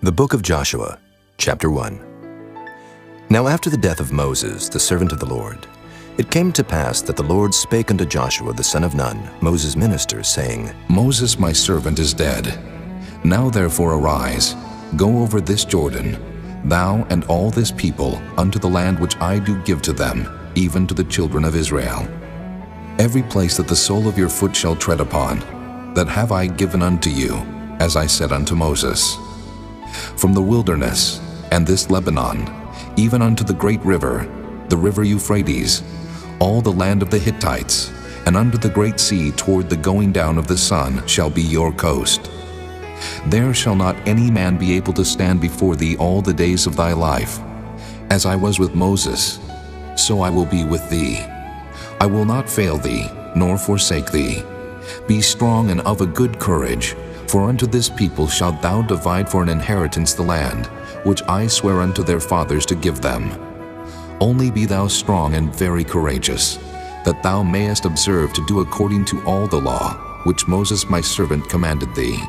The Book of Joshua, Chapter 1. Now after the death of Moses, the servant of the Lord, it came to pass that the Lord spake unto Joshua the son of Nun, Moses' minister, saying, Moses my servant is dead. Now therefore arise, go over this Jordan, thou and all this people, unto the land which I do give to them, even to the children of Israel. Every place that the sole of your foot shall tread upon, that have I given unto you, as I said unto Moses. From the wilderness, and this Lebanon, even unto the great river, the river Euphrates, all the land of the Hittites, and unto the great sea toward the going down of the sun shall be your coast. There shall not any man be able to stand before thee all the days of thy life. As I was with Moses, so I will be with thee. I will not fail thee, nor forsake thee. Be strong and of a good courage, for unto this people shalt thou divide for an inheritance the land, which I swear unto their fathers to give them. Only be thou strong and very courageous, that thou mayest observe to do according to all the law, which Moses my servant commanded thee.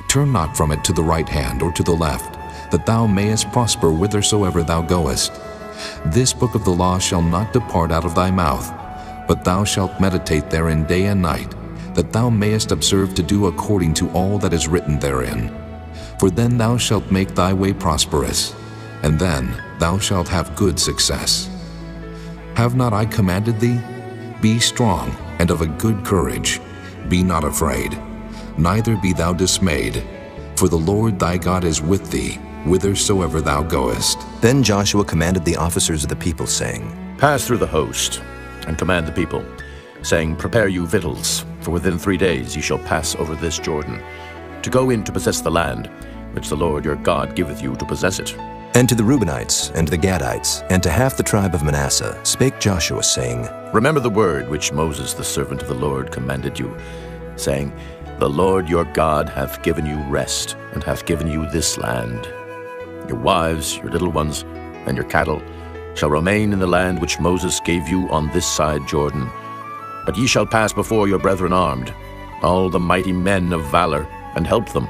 Turn not from it to the right hand or to the left, that thou mayest prosper whithersoever thou goest. This book of the law shall not depart out of thy mouth, but thou shalt meditate therein day and night, that thou mayest observe to do according to all that is written therein. For then thou shalt make thy way prosperous, and then thou shalt have good success. Have not I commanded thee? Be strong and of a good courage. Be not afraid, neither be thou dismayed, for the Lord thy God is with thee, whithersoever thou goest. Then Joshua commanded the officers of the people, saying, Pass through the host, and command the people, saying, Prepare you victuals, for within 3 days ye shall pass over this Jordan, to go in to possess the land, which the Lord your God giveth you to possess it. And to the Reubenites, and to the Gadites, and to half the tribe of Manasseh spake Joshua, saying, Remember the word which Moses the servant of the Lord commanded you, saying, The Lord your God hath given you rest, and hath given you this land. Your wives, your little ones, and your cattle shall remain in the land which Moses gave you on this side Jordan. But ye shall pass before your brethren armed, all the mighty men of valor, and help them,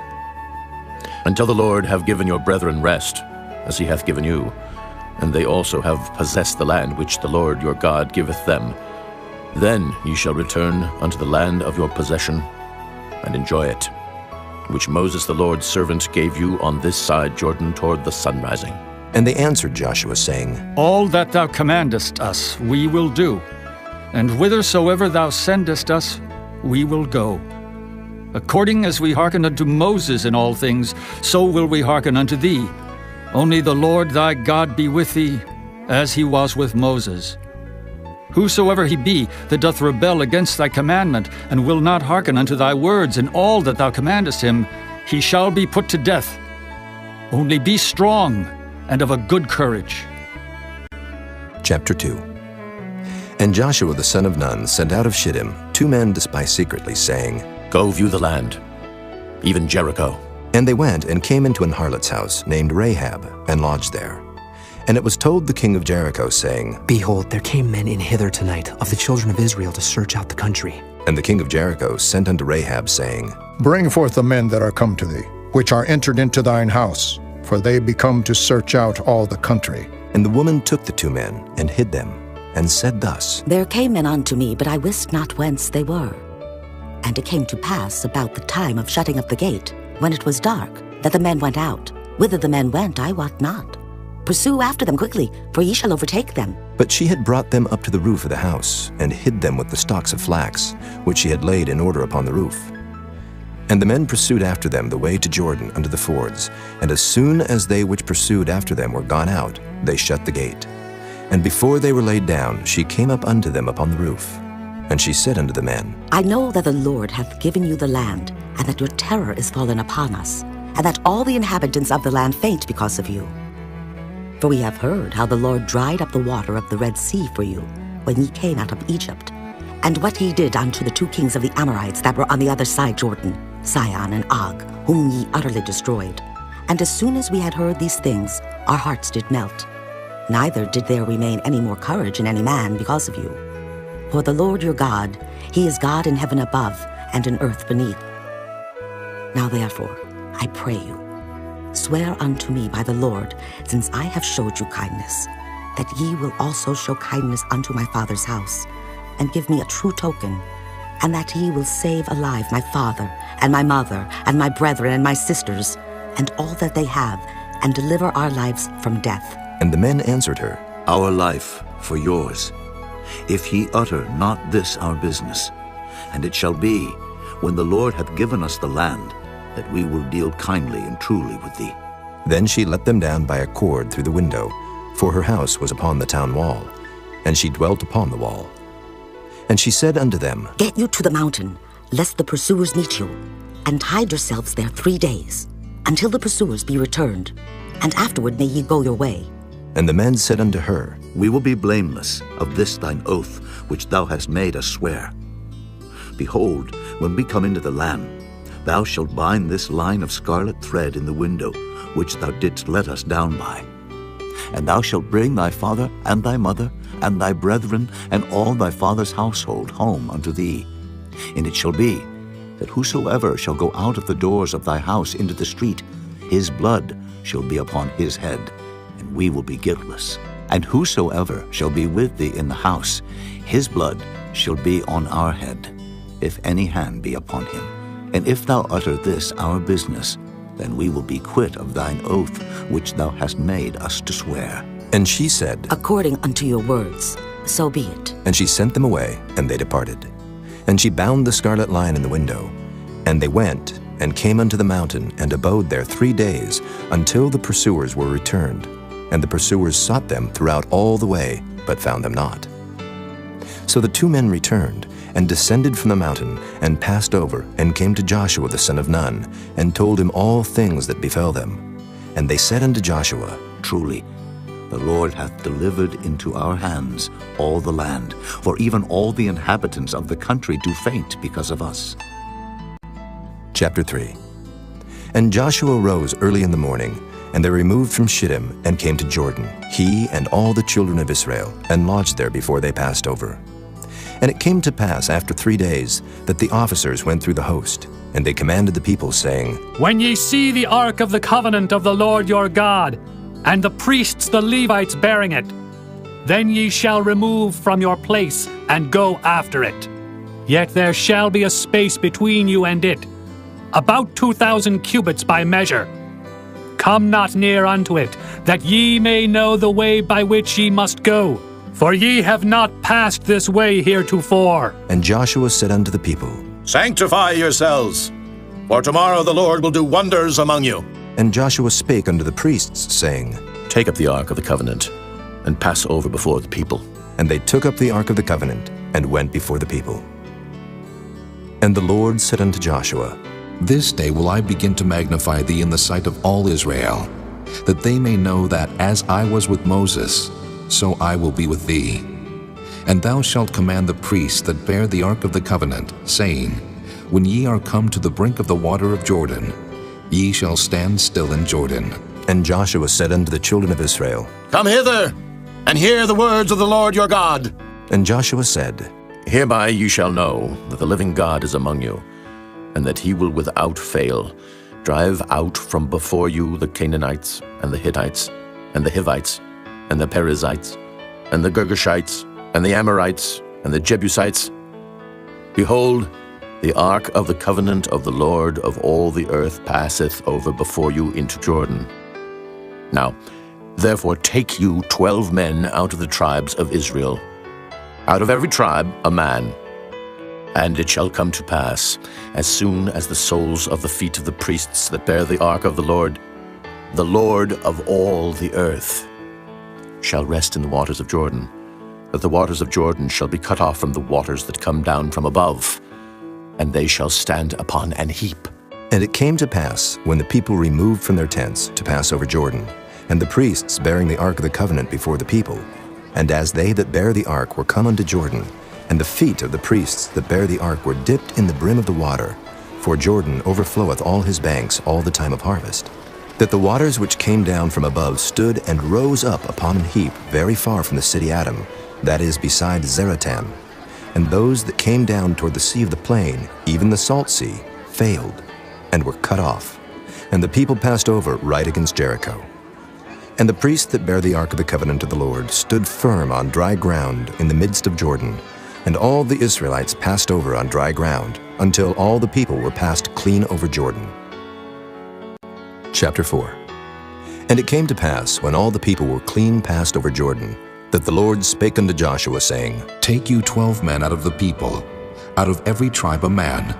until the Lord have given your brethren rest, as he hath given you, and they also have possessed the land which the Lord your God giveth them. Then ye shall return unto the land of your possession, and enjoy it, which Moses the Lord's servant gave you on this side Jordan toward the sun rising. And they answered Joshua, saying, All that thou commandest us we will do, and whithersoever thou sendest us we will go. According as we hearken unto Moses in all things, so will we hearken unto thee. Only the Lord thy God be with thee, as he was with Moses. Whosoever he be that doth rebel against thy commandment, and will not hearken unto thy words in all that thou commandest him, he shall be put to death. Only be strong and of a good courage. Chapter 2. And Joshua the son of Nun sent out of Shittim 2 men to spy secretly, saying, Go view the land, even Jericho. And they went and came into an harlot's house named Rahab, and lodged there. And it was told the king of Jericho, saying, Behold, there came men in hither tonight of the children of Israel to search out the country. And the king of Jericho sent unto Rahab, saying, Bring forth the men that are come to thee, which are entered into thine house, for they be come to search out all the country. And the woman took the 2 men, and hid them, and said thus, There came men unto me, but I wist not whence they were. And it came to pass about the time of shutting up the gate, when it was dark, that the men went out. Whither the men went, I wot not. Pursue after them quickly, for ye shall overtake them. But she had brought them up to the roof of the house, and hid them with the stalks of flax, which she had laid in order upon the roof. And the men pursued after them the way to Jordan unto the fords, and as soon as they which pursued after them were gone out, they shut the gate. And before they were laid down, she came up unto them upon the roof. And she said unto the men, I know that the Lord hath given you the land, and that your terror is fallen upon us, and that all the inhabitants of the land faint because of you. For we have heard how the Lord dried up the water of the Red Sea for you, when ye came out of Egypt, and what he did unto the 2 kings of the Amorites that were on the other side Jordan, Sihon and Og, whom ye utterly destroyed. And as soon as we had heard these things, our hearts did melt. Neither did there remain any more courage in any man because of you. For the Lord your God, he is God in heaven above and in earth beneath. Now therefore, I pray you, swear unto me by the Lord, since I have showed you kindness, that ye will also show kindness unto my father's house, and give me a true token, and that ye will save alive my father, and my mother, and my brethren, and my sisters, and all that they have, and deliver our lives from death. And the men answered her, Our life for yours, if ye utter not this our business. And it shall be, when the Lord hath given us the land, that we will deal kindly and truly with thee. Then she let them down by a cord through the window, for her house was upon the town wall, and she dwelt upon the wall. And she said unto them, Get you to the mountain, lest the pursuers meet you, and hide yourselves there 3 days, until the pursuers be returned, and afterward may ye go your way. And the men said unto her, We will be blameless of this thine oath, which thou hast made us swear. Behold, when we come into the land, thou shalt bind this line of scarlet thread in the window, which thou didst let us down by. And thou shalt bring thy father and thy mother and thy brethren and all thy father's household home unto thee. And it shall be, that whosoever shall go out of the doors of thy house into the street, his blood shall be upon his head, and we will be guiltless. And whosoever shall be with thee in the house, his blood shall be on our head, if any hand be upon him. And if thou utter this our business, then we will be quit of thine oath which thou hast made us to swear. And she said, According unto your words, so be it. And she sent them away, and they departed. And she bound the scarlet line in the window. And they went, and came unto the mountain, and abode there 3 days, until the pursuers were returned. And the pursuers sought them throughout all the way, but found them not. So the 2 men returned, and descended from the mountain, and passed over, and came to Joshua the son of Nun, and told him all things that befell them. And they said unto Joshua, Truly, the Lord hath delivered into our hands all the land, for even all the inhabitants of the country do faint because of us. Chapter 3. And Joshua rose early in the morning, and they removed from Shittim, and came to Jordan, he and all the children of Israel, and lodged there before they passed over. And it came to pass after 3 days that the officers went through the host, and they commanded the people, saying, When ye see the ark of the covenant of the Lord your God, and the priests the Levites bearing it, then ye shall remove from your place, and go after it. Yet there shall be a space between you and it, about 2,000 cubits by measure. Come not near unto it, that ye may know the way by which ye must go. For ye have not passed this way heretofore. And Joshua said unto the people, Sanctify yourselves, for tomorrow the Lord will do wonders among you. And Joshua spake unto the priests, saying, Take up the ark of the covenant, and pass over before the people. And they took up the ark of the covenant, and went before the people. And the Lord said unto Joshua, This day will I begin to magnify thee in the sight of all Israel, that they may know that as I was with Moses, so I will be with thee. And thou shalt command the priests that bear the ark of the covenant, saying, When ye are come to the brink of the water of Jordan, ye shall stand still in Jordan. And Joshua said unto the children of Israel, Come hither, and hear the words of the Lord your God. And Joshua said, Hereby you shall know that the living God is among you, and that he will without fail drive out from before you the Canaanites, and the Hittites, and the Hivites, and the Perizzites, and the Girgashites, and the Amorites, and the Jebusites. Behold, the ark of the covenant of the Lord of all the earth passeth over before you into Jordan. Now, therefore take you 12 men out of the tribes of Israel, out of every tribe a man. And it shall come to pass, as soon as the soles of the feet of the priests that bear the ark of the Lord of all the earth, shall rest in the waters of Jordan, that the waters of Jordan shall be cut off from the waters that come down from above, and they shall stand upon an heap. And it came to pass, when the people removed from their tents to pass over Jordan, and the priests bearing the ark of the covenant before the people, and as they that bear the ark were come unto Jordan, and the feet of the priests that bear the ark were dipped in the brim of the water, for Jordan overfloweth all his banks all the time of harvest, that the waters which came down from above stood and rose up upon an heap very far from the city Adam, that is beside Zeratan. And those that came down toward the sea of the plain, even the salt sea, failed, and were cut off. And the people passed over right against Jericho. And the priests that bear the ark of the covenant of the Lord stood firm on dry ground in the midst of Jordan, and all the Israelites passed over on dry ground, until all the people were passed clean over Jordan. Chapter 4. And it came to pass, when all the people were clean passed over Jordan, that the Lord spake unto Joshua, saying, Take you 12 men out of the people, out of every tribe a man,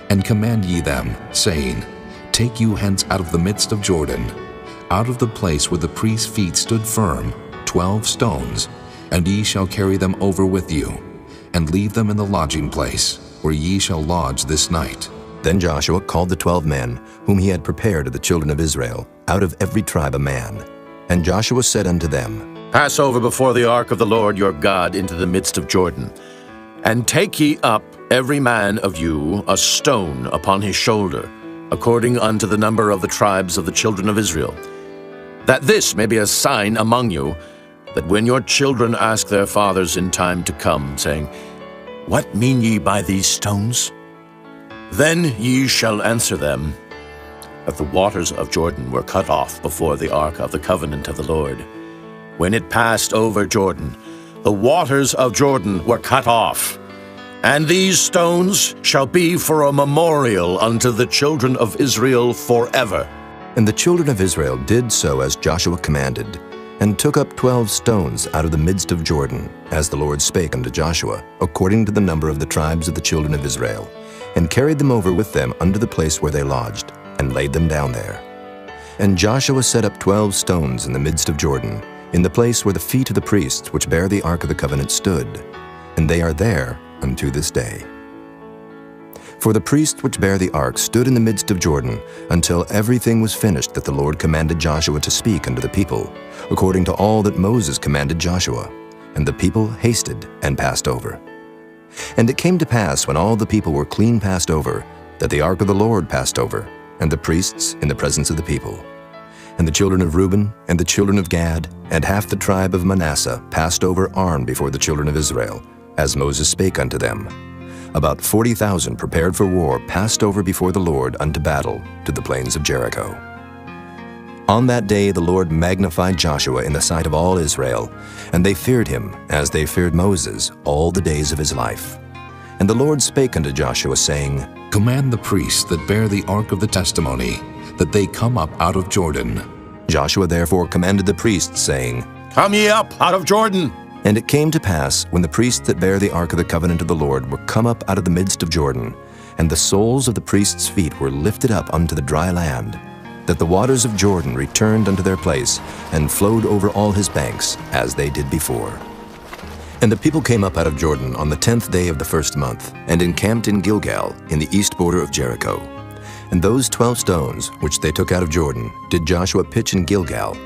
and command ye them, saying, Take you hence out of the midst of Jordan, out of the place where the priest's feet stood firm, 12 stones, and ye shall carry them over with you, and leave them in the lodging place, where ye shall lodge this night. Then Joshua called the 12 men, whom he had prepared of the children of Israel, out of every tribe a man. And Joshua said unto them, Pass over before the ark of the Lord your God into the midst of Jordan, and take ye up every man of you a stone upon his shoulder, according unto the number of the tribes of the children of Israel, that this may be a sign among you, that when your children ask their fathers in time to come, saying, What mean ye by these stones? Then ye shall answer them, that the waters of Jordan were cut off before the ark of the covenant of the Lord. When it passed over Jordan, the waters of Jordan were cut off. And these stones shall be for a memorial unto the children of Israel forever. And the children of Israel did so as Joshua commanded, and took up 12 stones out of the midst of Jordan, as the Lord spake unto Joshua, according to the number of the tribes of the children of Israel, and carried them over with them unto the place where they lodged, and laid them down there. And Joshua set up 12 stones in the midst of Jordan, in the place where the feet of the priests which bear the ark of the covenant stood, and they are there unto this day. For the priests which bear the ark stood in the midst of Jordan, until everything was finished that the Lord commanded Joshua to speak unto the people, according to all that Moses commanded Joshua. And the people hasted and passed over. And it came to pass, when all the people were clean passed over, that the ark of the Lord passed over, and the priests in the presence of the people. And the children of Reuben, and the children of Gad, and half the tribe of Manasseh passed over armed before the children of Israel, as Moses spake unto them. About 40,000 prepared for war passed over before the Lord unto battle to the plains of Jericho. On that day the Lord magnified Joshua in the sight of all Israel, and they feared him, as they feared Moses, all the days of his life. And the Lord spake unto Joshua, saying, Command the priests that bear the ark of the testimony, that they come up out of Jordan. Joshua therefore commanded the priests, saying, Come ye up out of Jordan. And it came to pass, when the priests that bear the ark of the covenant of the Lord were come up out of the midst of Jordan, and the soles of the priests' feet were lifted up unto the dry land, that the waters of Jordan returned unto their place, and flowed over all his banks, as they did before. And the people came up out of Jordan on the 10th day of the first month, and encamped in Gilgal, in the east border of Jericho. And those 12 stones, which they took out of Jordan, did Joshua pitch in Gilgal.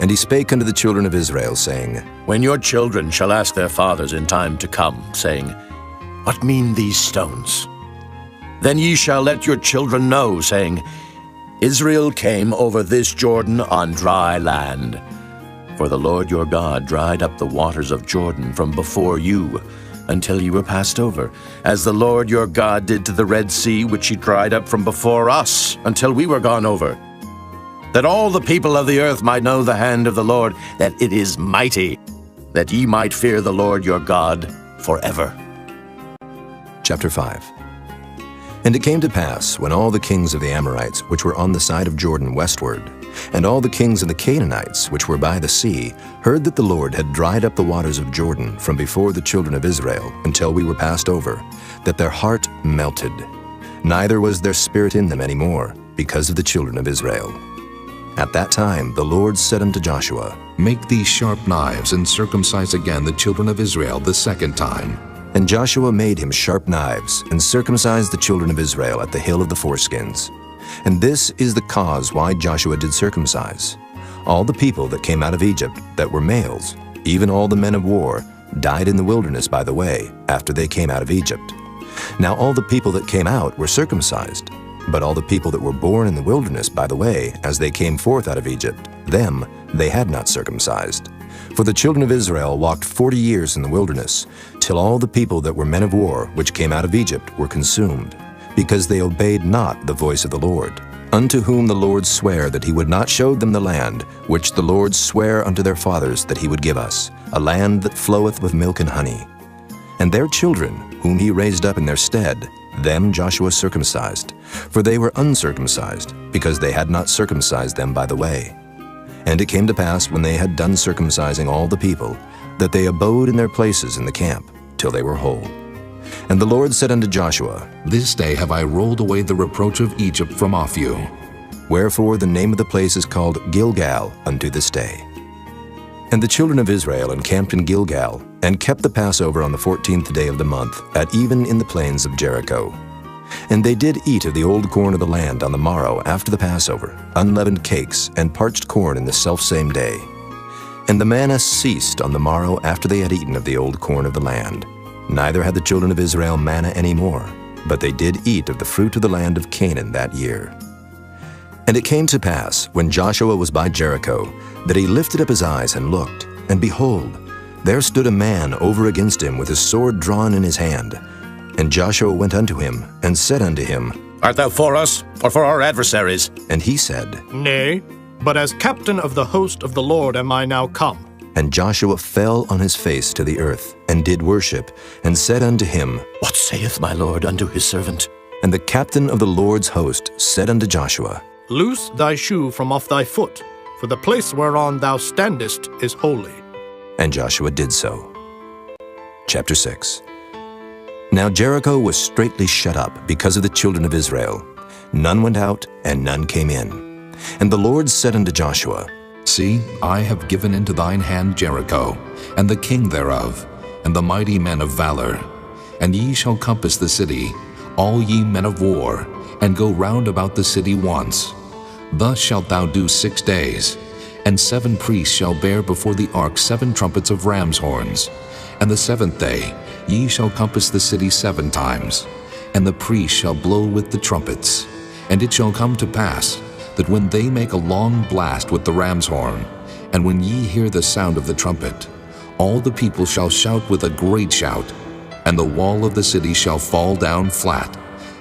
And he spake unto the children of Israel, saying, When your children shall ask their fathers in time to come, saying, What mean these stones? Then ye shall let your children know, saying, Israel came over this Jordan on dry land. For the Lord your God dried up the waters of Jordan from before you, until ye were passed over, as the Lord your God did to the Red Sea, which he dried up from before us, until we were gone over. That all the people of the earth might know the hand of the Lord, that it is mighty, that ye might fear the Lord your God forever. Chapter 5. And it came to pass, when all the kings of the Amorites, which were on the side of Jordan westward, and all the kings of the Canaanites, which were by the sea, heard that the Lord had dried up the waters of Jordan from before the children of Israel, until we were passed over, that their heart melted. Neither was there spirit in them any more, because of the children of Israel. At that time the Lord said unto Joshua, Make these sharp knives, and circumcise again the children of Israel the second time. And Joshua made him sharp knives, and circumcised the children of Israel at the hill of the foreskins. And this is the cause why Joshua did circumcise. All the people that came out of Egypt that were males, even all the men of war, died in the wilderness by the way, after they came out of Egypt. Now all the people that came out were circumcised, but all the people that were born in the wilderness by the way, as they came forth out of Egypt, them they had not circumcised. For the children of Israel walked 40 years in the wilderness, till all the people that were men of war, which came out of Egypt, were consumed, because they obeyed not the voice of the Lord, unto whom the Lord sware that he would not show them the land, which the Lord sware unto their fathers that he would give us, a land that floweth with milk and honey. And their children, whom he raised up in their stead, them Joshua circumcised, for they were uncircumcised, because they had not circumcised them by the way. And it came to pass, when they had done circumcising all the people, that they abode in their places in the camp, till they were whole. And the Lord said unto Joshua, This day have I rolled away the reproach of Egypt from off you. Wherefore the name of the place is called Gilgal unto this day. And the children of Israel encamped in Gilgal, and kept the Passover on the 14th day of the month, at even in the plains of Jericho. And they did eat of the old corn of the land on the morrow after the Passover, unleavened cakes, and parched corn in the selfsame day. And the manna ceased on the morrow after they had eaten of the old corn of the land. Neither had the children of Israel manna any more, but they did eat of the fruit of the land of Canaan that year. And it came to pass, when Joshua was by Jericho, that he lifted up his eyes and looked, and behold, there stood a man over against him with his sword drawn in his hand. And Joshua went unto him, and said unto him, Art thou for us, or for our adversaries? And he said, Nay, but as captain of the host of the Lord am I now come. And Joshua fell on his face to the earth, and did worship, and said unto him, What saith my Lord unto his servant? And the captain of the Lord's host said unto Joshua, Loose thy shoe from off thy foot, for the place whereon thou standest is holy. And Joshua did so. Chapter 6. Now Jericho was straitly shut up because of the children of Israel. None went out, and none came in. And the Lord said unto Joshua, See, I have given into thine hand Jericho, and the king thereof, and the mighty men of valor. And ye shall compass the city, all ye men of war, and go round about the city once. Thus shalt thou do 6 days. And 7 priests shall bear before the ark 7 trumpets of ram's horns. And the 7th day ye shall compass the city 7 times. And the priests shall blow with the trumpets. And it shall come to pass, that when they make a long blast with the ram's horn, and when ye hear the sound of the trumpet, all the people shall shout with a great shout, and the wall of the city shall fall down flat,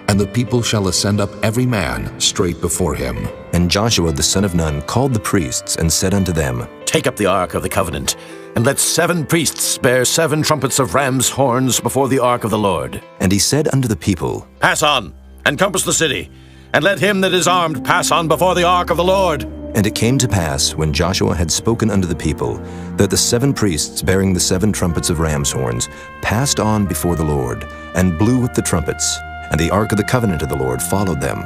and the people shall ascend up every man straight before him. And Joshua the son of Nun called the priests, and said unto them, Take up the ark of the covenant, and let 7 priests bear 7 trumpets of ram's horns before the ark of the Lord. And he said unto the people, Pass on, and compass the city, and let him that is armed pass on before the ark of the Lord. And it came to pass, when Joshua had spoken unto the people, that the 7 priests bearing the 7 trumpets of ram's horns passed on before the Lord, and blew with the trumpets, and the ark of the covenant of the Lord followed them.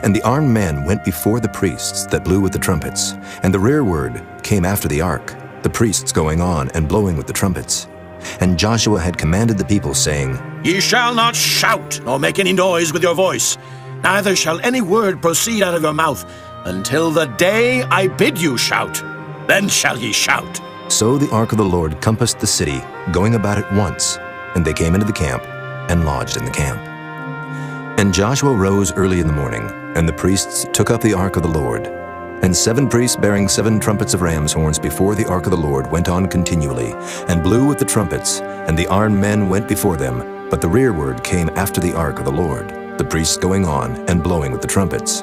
And the armed men went before the priests that blew with the trumpets, and the rearward came after the ark, the priests going on and blowing with the trumpets. And Joshua had commanded the people, saying, Ye shall not shout, nor make any noise with your voice, neither shall any word proceed out of your mouth, until the day I bid you shout. Then shall ye shout. So the ark of the Lord compassed the city, going about it once, and they came into the camp, and lodged in the camp. And Joshua rose early in the morning, and the priests took up the ark of the Lord. And 7 priests bearing 7 trumpets of ram's horns before the ark of the Lord went on continually, and blew with the trumpets, and the armed men went before them, but the rearward came after the ark of the Lord, the priests going on and blowing with the trumpets.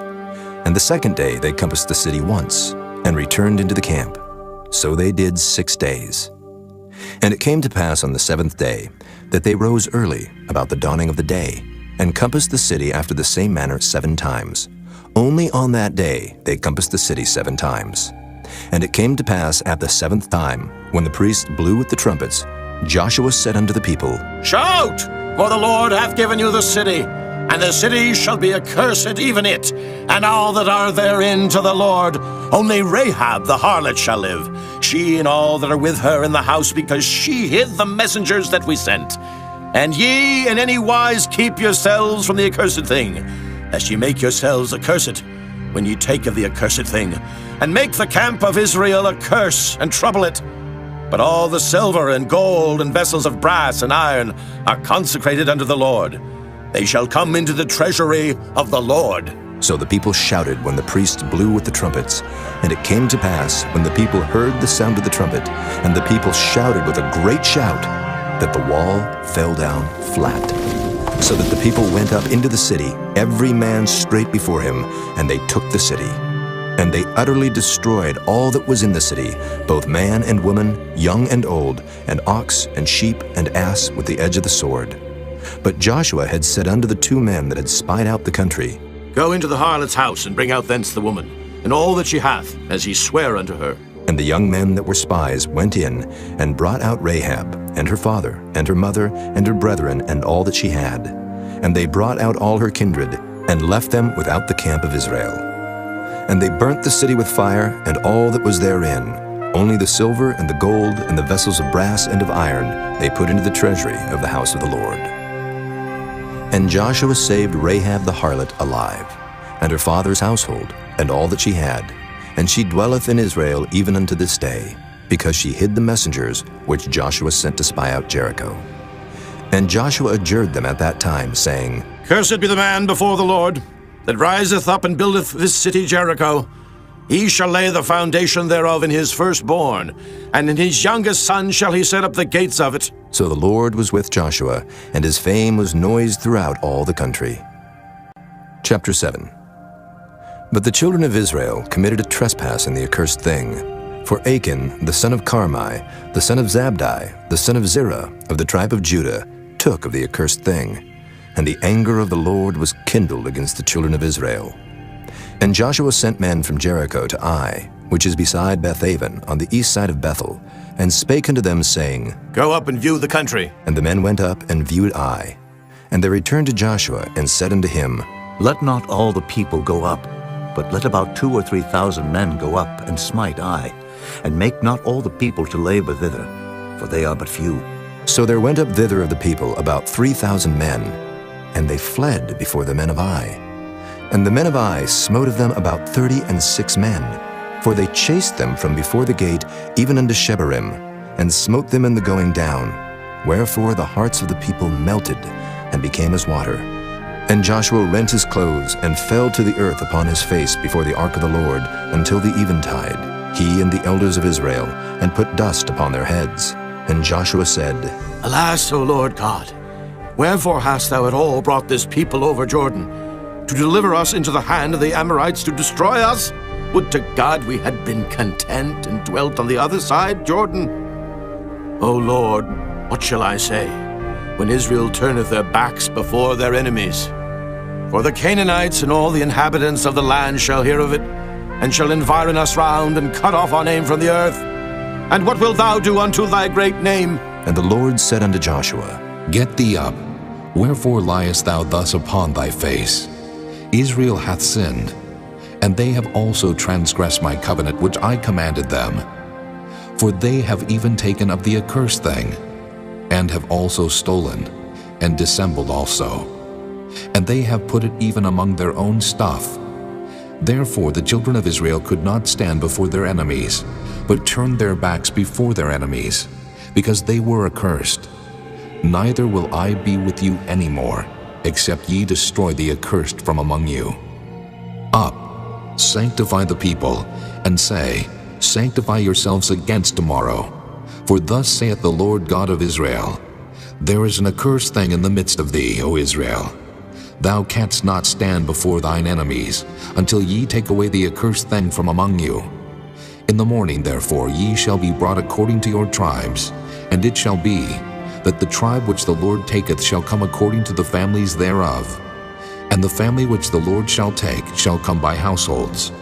And the 2nd day they compassed the city once, and returned into the camp. So they did 6 days. And it came to pass on the 7th day, that they rose early, about the dawning of the day, and compassed the city after the same manner 7 times. Only on that day they compassed the city 7 times. And it came to pass at the 7th time, when the priests blew with the trumpets, Joshua said unto the people, Shout, for the Lord hath given you the city, and the city shall be accursed, even it, and all that are therein to the Lord. Only Rahab the harlot shall live, she and all that are with her in the house, because she hid the messengers that we sent. And ye in any wise keep yourselves from the accursed thing, lest ye make yourselves accursed when ye take of the accursed thing, and make the camp of Israel a curse, and trouble it. But all the silver and gold and vessels of brass and iron are consecrated unto the Lord. They shall come into the treasury of the Lord. So the people shouted when the priests blew with the trumpets. And it came to pass, when the people heard the sound of the trumpet, and the people shouted with a great shout, that the wall fell down flat. So that the people went up into the city, every man straight before him, and they took the city. And they utterly destroyed all that was in the city, both man and woman, young and old, and ox and sheep and ass with the edge of the sword. But Joshua had said unto the 2 men that had spied out the country, Go into the harlot's house, and bring out thence the woman, and all that she hath, as ye swear unto her. And the young men that were spies went in, and brought out Rahab, and her father, and her mother, and her brethren, and all that she had. And they brought out all her kindred, and left them without the camp of Israel. And they burnt the city with fire, and all that was therein. Only the silver and the gold and the vessels of brass and of iron they put into the treasury of the house of the Lord. And Joshua saved Rahab the harlot alive, and her father's household, and all that she had. And she dwelleth in Israel even unto this day, because she hid the messengers which Joshua sent to spy out Jericho. And Joshua adjured them at that time, saying, Cursed be the man before the Lord, that riseth up and buildeth this city Jericho. He shall lay the foundation thereof in his firstborn, and in his youngest son shall he set up the gates of it. So the Lord was with Joshua, and his fame was noised throughout all the country. Chapter 7. But the children of Israel committed a trespass in the accursed thing. For Achan, the son of Carmi, the son of Zabdi, the son of Zerah, of the tribe of Judah, took of the accursed thing. And the anger of the Lord was kindled against the children of Israel. And Joshua sent men from Jericho to Ai, which is beside Bethaven, on the east side of Bethel, and spake unto them, saying, Go up and view the country. And the men went up and viewed Ai. And they returned to Joshua, and said unto him, Let not all the people go up, but let about 2,000 or 3,000 men go up and smite Ai, and make not all the people to labor thither, for they are but few. So there went up thither of the people about 3,000 men, and they fled before the men of Ai. And the men of Ai smote of them about 36 men, for they chased them from before the gate even unto Shebarim, and smote them in the going down. Wherefore the hearts of the people melted, and became as water. And Joshua rent his clothes, and fell to the earth upon his face before the ark of the Lord, until the eventide, he and the elders of Israel, and put dust upon their heads. And Joshua said, Alas, O Lord God, wherefore hast thou at all brought this people over Jordan, to deliver us into the hand of the Amorites to destroy us? Would to God we had been content and dwelt on the other side Jordan. O Lord, what shall I say, when Israel turneth their backs before their enemies? For the Canaanites and all the inhabitants of the land shall hear of it, and shall environ us round, and cut off our name from the earth. And what wilt thou do unto thy great name? And the Lord said unto Joshua, Get thee up. Wherefore liest thou thus upon thy face? Israel hath sinned, and they have also transgressed my covenant which I commanded them. For they have even taken of the accursed thing, and have also stolen, and dissembled also. And they have put it even among their own stuff. Therefore the children of Israel could not stand before their enemies, but turned their backs before their enemies, because they were accursed. Neither will I be with you any more, except ye destroy the accursed from among you. Up, sanctify the people, and say, Sanctify yourselves against tomorrow. For thus saith the Lord God of Israel, There is an accursed thing in the midst of thee, O Israel. Thou canst not stand before thine enemies, until ye take away the accursed thing from among you. In the morning, therefore, ye shall be brought according to your tribes, and it shall be, that the tribe which the Lord taketh shall come according to the families thereof. And the family which the Lord shall take shall come by households.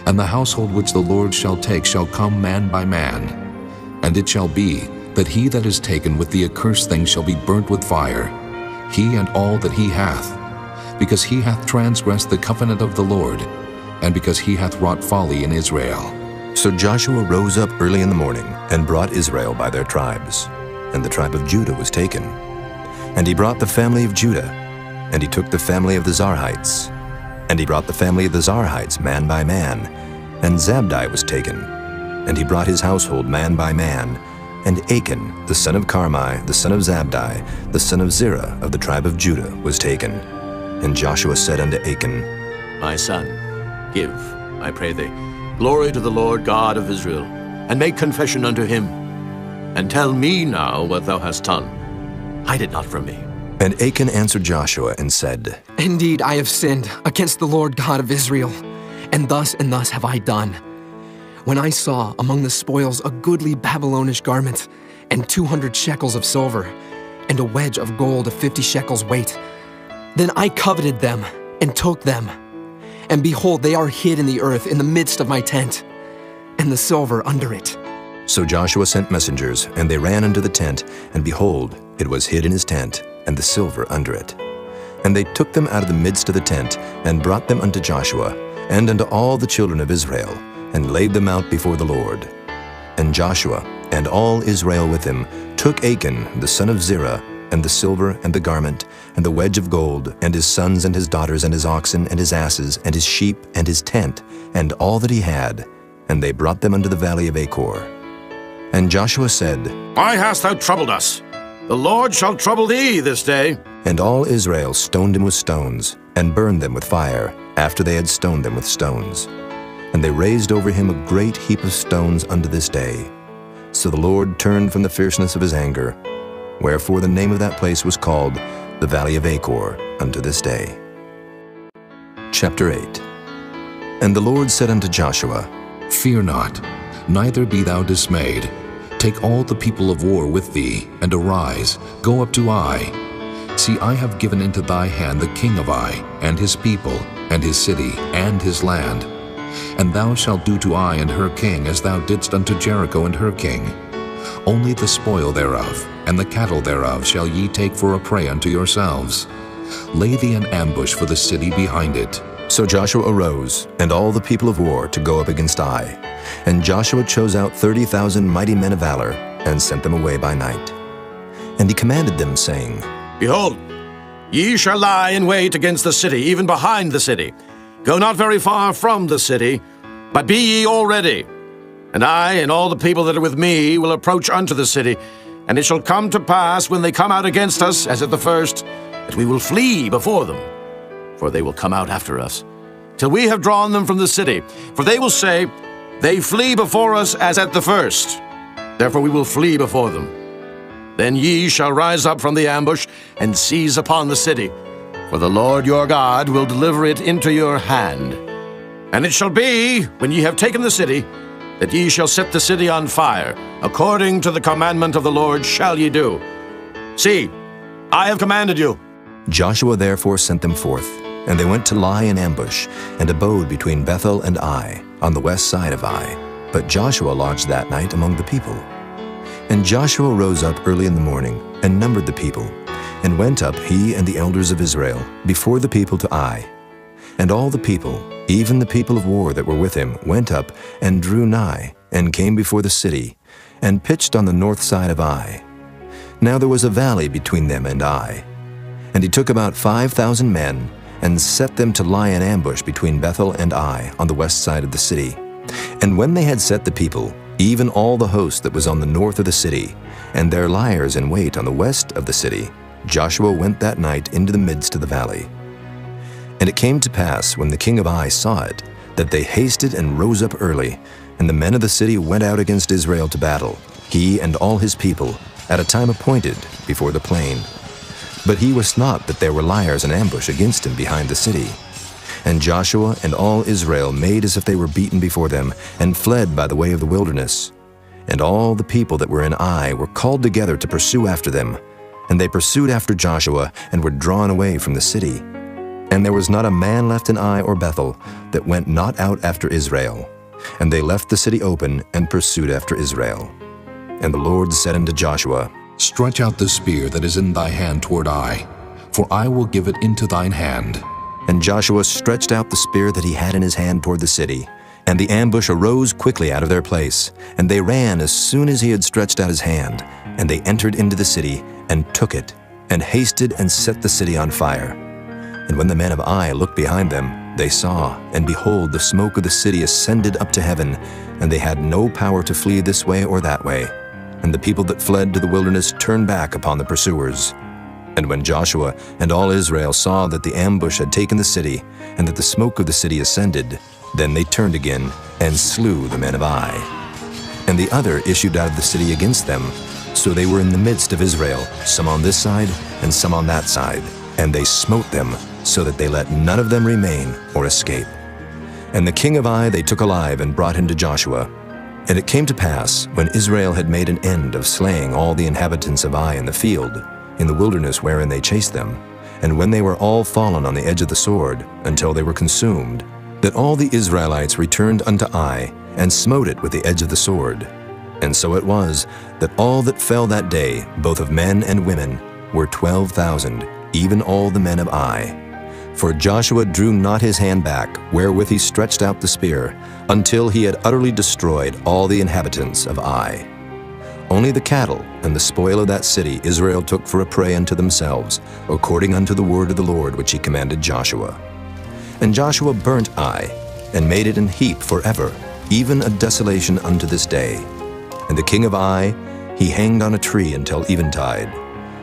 And the household which the Lord shall take shall come man by man. And it shall be, that he that is taken with the accursed thing shall be burnt with fire, he and all that he hath, because he hath transgressed the covenant of the Lord, and because he hath wrought folly in Israel. So Joshua rose up early in the morning, and brought Israel by their tribes. And the tribe of Judah was taken. And he brought the family of Judah, and he took the family of the Zarhites. And he brought the family of the Zarhites man by man, and Zabdi was taken. And he brought his household man by man, and Achan, the son of Carmi, the son of Zabdi, the son of Zerah of the tribe of Judah, was taken. And Joshua said unto Achan, My son, give, I pray thee, glory to the Lord God of Israel, and make confession unto him. And tell me now what thou hast done. Hide it not from me. And Achan answered Joshua and said, Indeed, I have sinned against the Lord God of Israel, and thus have I done. When I saw among the spoils a goodly Babylonish garment, and 200 shekels of silver, and a wedge of gold of 50 shekels weight, then I coveted them and took them. And behold, they are hid in the earth in the midst of my tent, and the silver under it. So Joshua sent messengers, and they ran unto the tent, and behold, it was hid in his tent, and the silver under it. And they took them out of the midst of the tent, and brought them unto Joshua, and unto all the children of Israel, and laid them out before the Lord. And Joshua, and all Israel with him, took Achan the son of Zerah, and the silver, and the garment, and the wedge of gold, and his sons, and his daughters, and his oxen, and his asses, and his sheep, and his tent, and all that he had, and they brought them unto the valley of Achor. And Joshua said, Why hast thou troubled us? The Lord shall trouble thee this day. And all Israel stoned him with stones, and burned them with fire, after they had stoned them with stones. And they raised over him a great heap of stones unto this day. So the Lord turned from the fierceness of his anger, wherefore the name of that place was called the Valley of Achor unto this day. Chapter 8. And the Lord said unto Joshua, Fear not, neither be thou dismayed. Take all the people of war with thee, and arise, go up to Ai. See, I have given into thy hand the king of Ai, and his people, and his city, and his land. And thou shalt do to Ai and her king as thou didst unto Jericho and her king. Only the spoil thereof, and the cattle thereof shall ye take for a prey unto yourselves. Lay thee an ambush for the city behind it. So Joshua arose, and all the people of war, to go up against Ai. And Joshua chose out 30,000 mighty men of valor, and sent them away by night. And he commanded them, saying, Behold, ye shall lie in wait against the city, even behind the city. Go not very far from the city, but be ye all ready. And I and all the people that are with me will approach unto the city. And it shall come to pass, when they come out against us, as at the first, that we will flee before them. For they will come out after us, till we have drawn them from the city. For they will say, They flee before us as at the first. Therefore we will flee before them. Then ye shall rise up from the ambush, and seize upon the city. For the Lord your God will deliver it into your hand. And it shall be, when ye have taken the city, that ye shall set the city on fire. According to the commandment of the Lord shall ye do. See, I have commanded you. Joshua therefore sent them forth, and they went to lie in ambush, and abode between Bethel and Ai, on the west side of Ai. But Joshua lodged that night among the people. And Joshua rose up early in the morning, and numbered the people, and went up, he and the elders of Israel, before the people to Ai. And all the people, even the people of war that were with him, went up, and drew nigh, and came before the city, and pitched on the north side of Ai. Now there was a valley between them and Ai. And he took about 5,000 men, and set them to lie in ambush between Bethel and Ai, on the west side of the city. And when they had set the people, even all the host that was on the north of the city, and their liers in wait on the west of the city, Joshua went that night into the midst of the valley. And it came to pass, when the king of Ai saw it, that they hasted and rose up early, and the men of the city went out against Israel to battle, he and all his people, at a time appointed, before the plain. But he wist not that there were liers in ambush against him behind the city. And Joshua and all Israel made as if they were beaten before them, and fled by the way of the wilderness. And all the people that were in Ai were called together to pursue after them. And they pursued after Joshua, and were drawn away from the city. And there was not a man left in Ai or Bethel that went not out after Israel. And they left the city open, and pursued after Israel. And the Lord said unto Joshua, Stretch out the spear that is in thy hand toward Ai, for I will give it into thine hand. And Joshua stretched out the spear that he had in his hand toward the city. And the ambush arose quickly out of their place. And they ran as soon as he had stretched out his hand. And they entered into the city, and took it, and hasted and set the city on fire. And when the men of Ai looked behind them, they saw, and behold, the smoke of the city ascended up to heaven, and they had no power to flee this way or that way. And the people that fled to the wilderness turned back upon the pursuers. And when Joshua and all Israel saw that the ambush had taken the city, and that the smoke of the city ascended, then they turned again, and slew the men of Ai. And the other issued out of the city against them, So they were in the midst of Israel, some on this side and some on that side. And they smote them, so that they let none of them remain or escape. And the king of Ai they took alive and brought him to Joshua. And it came to pass, when Israel had made an end of slaying all the inhabitants of Ai in the field, in the wilderness wherein they chased them, and when they were all fallen on the edge of the sword, until they were consumed, that all the Israelites returned unto Ai, and smote it with the edge of the sword. And so it was, that all that fell that day, both of men and women, were 12,000, even all the men of Ai. For Joshua drew not his hand back, wherewith he stretched out the spear, until he had utterly destroyed all the inhabitants of Ai. Only the cattle and the spoil of that city Israel took for a prey unto themselves, according unto the word of the Lord which he commanded Joshua. And Joshua burnt Ai, and made it an heap forever, even a desolation unto this day. And the king of Ai he hanged on a tree until eventide.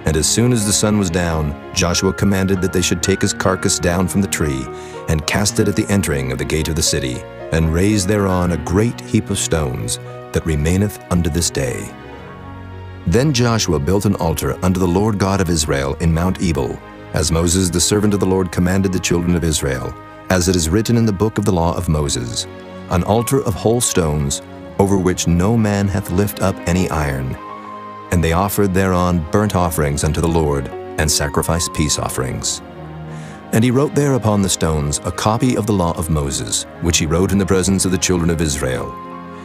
And as soon as the sun was down, Joshua commanded that they should take his carcass down from the tree, and cast it at the entering of the gate of the city, and raise thereon a great heap of stones, that remaineth unto this day. Then Joshua built an altar unto the Lord God of Israel in Mount Ebal, as Moses the servant of the Lord commanded the children of Israel, as it is written in the book of the law of Moses, an altar of whole stones, over which no man hath lift up any iron. And they offered thereon burnt offerings unto the Lord, and sacrificed peace offerings. And he wrote there upon the stones a copy of the law of Moses, which he wrote in the presence of the children of Israel.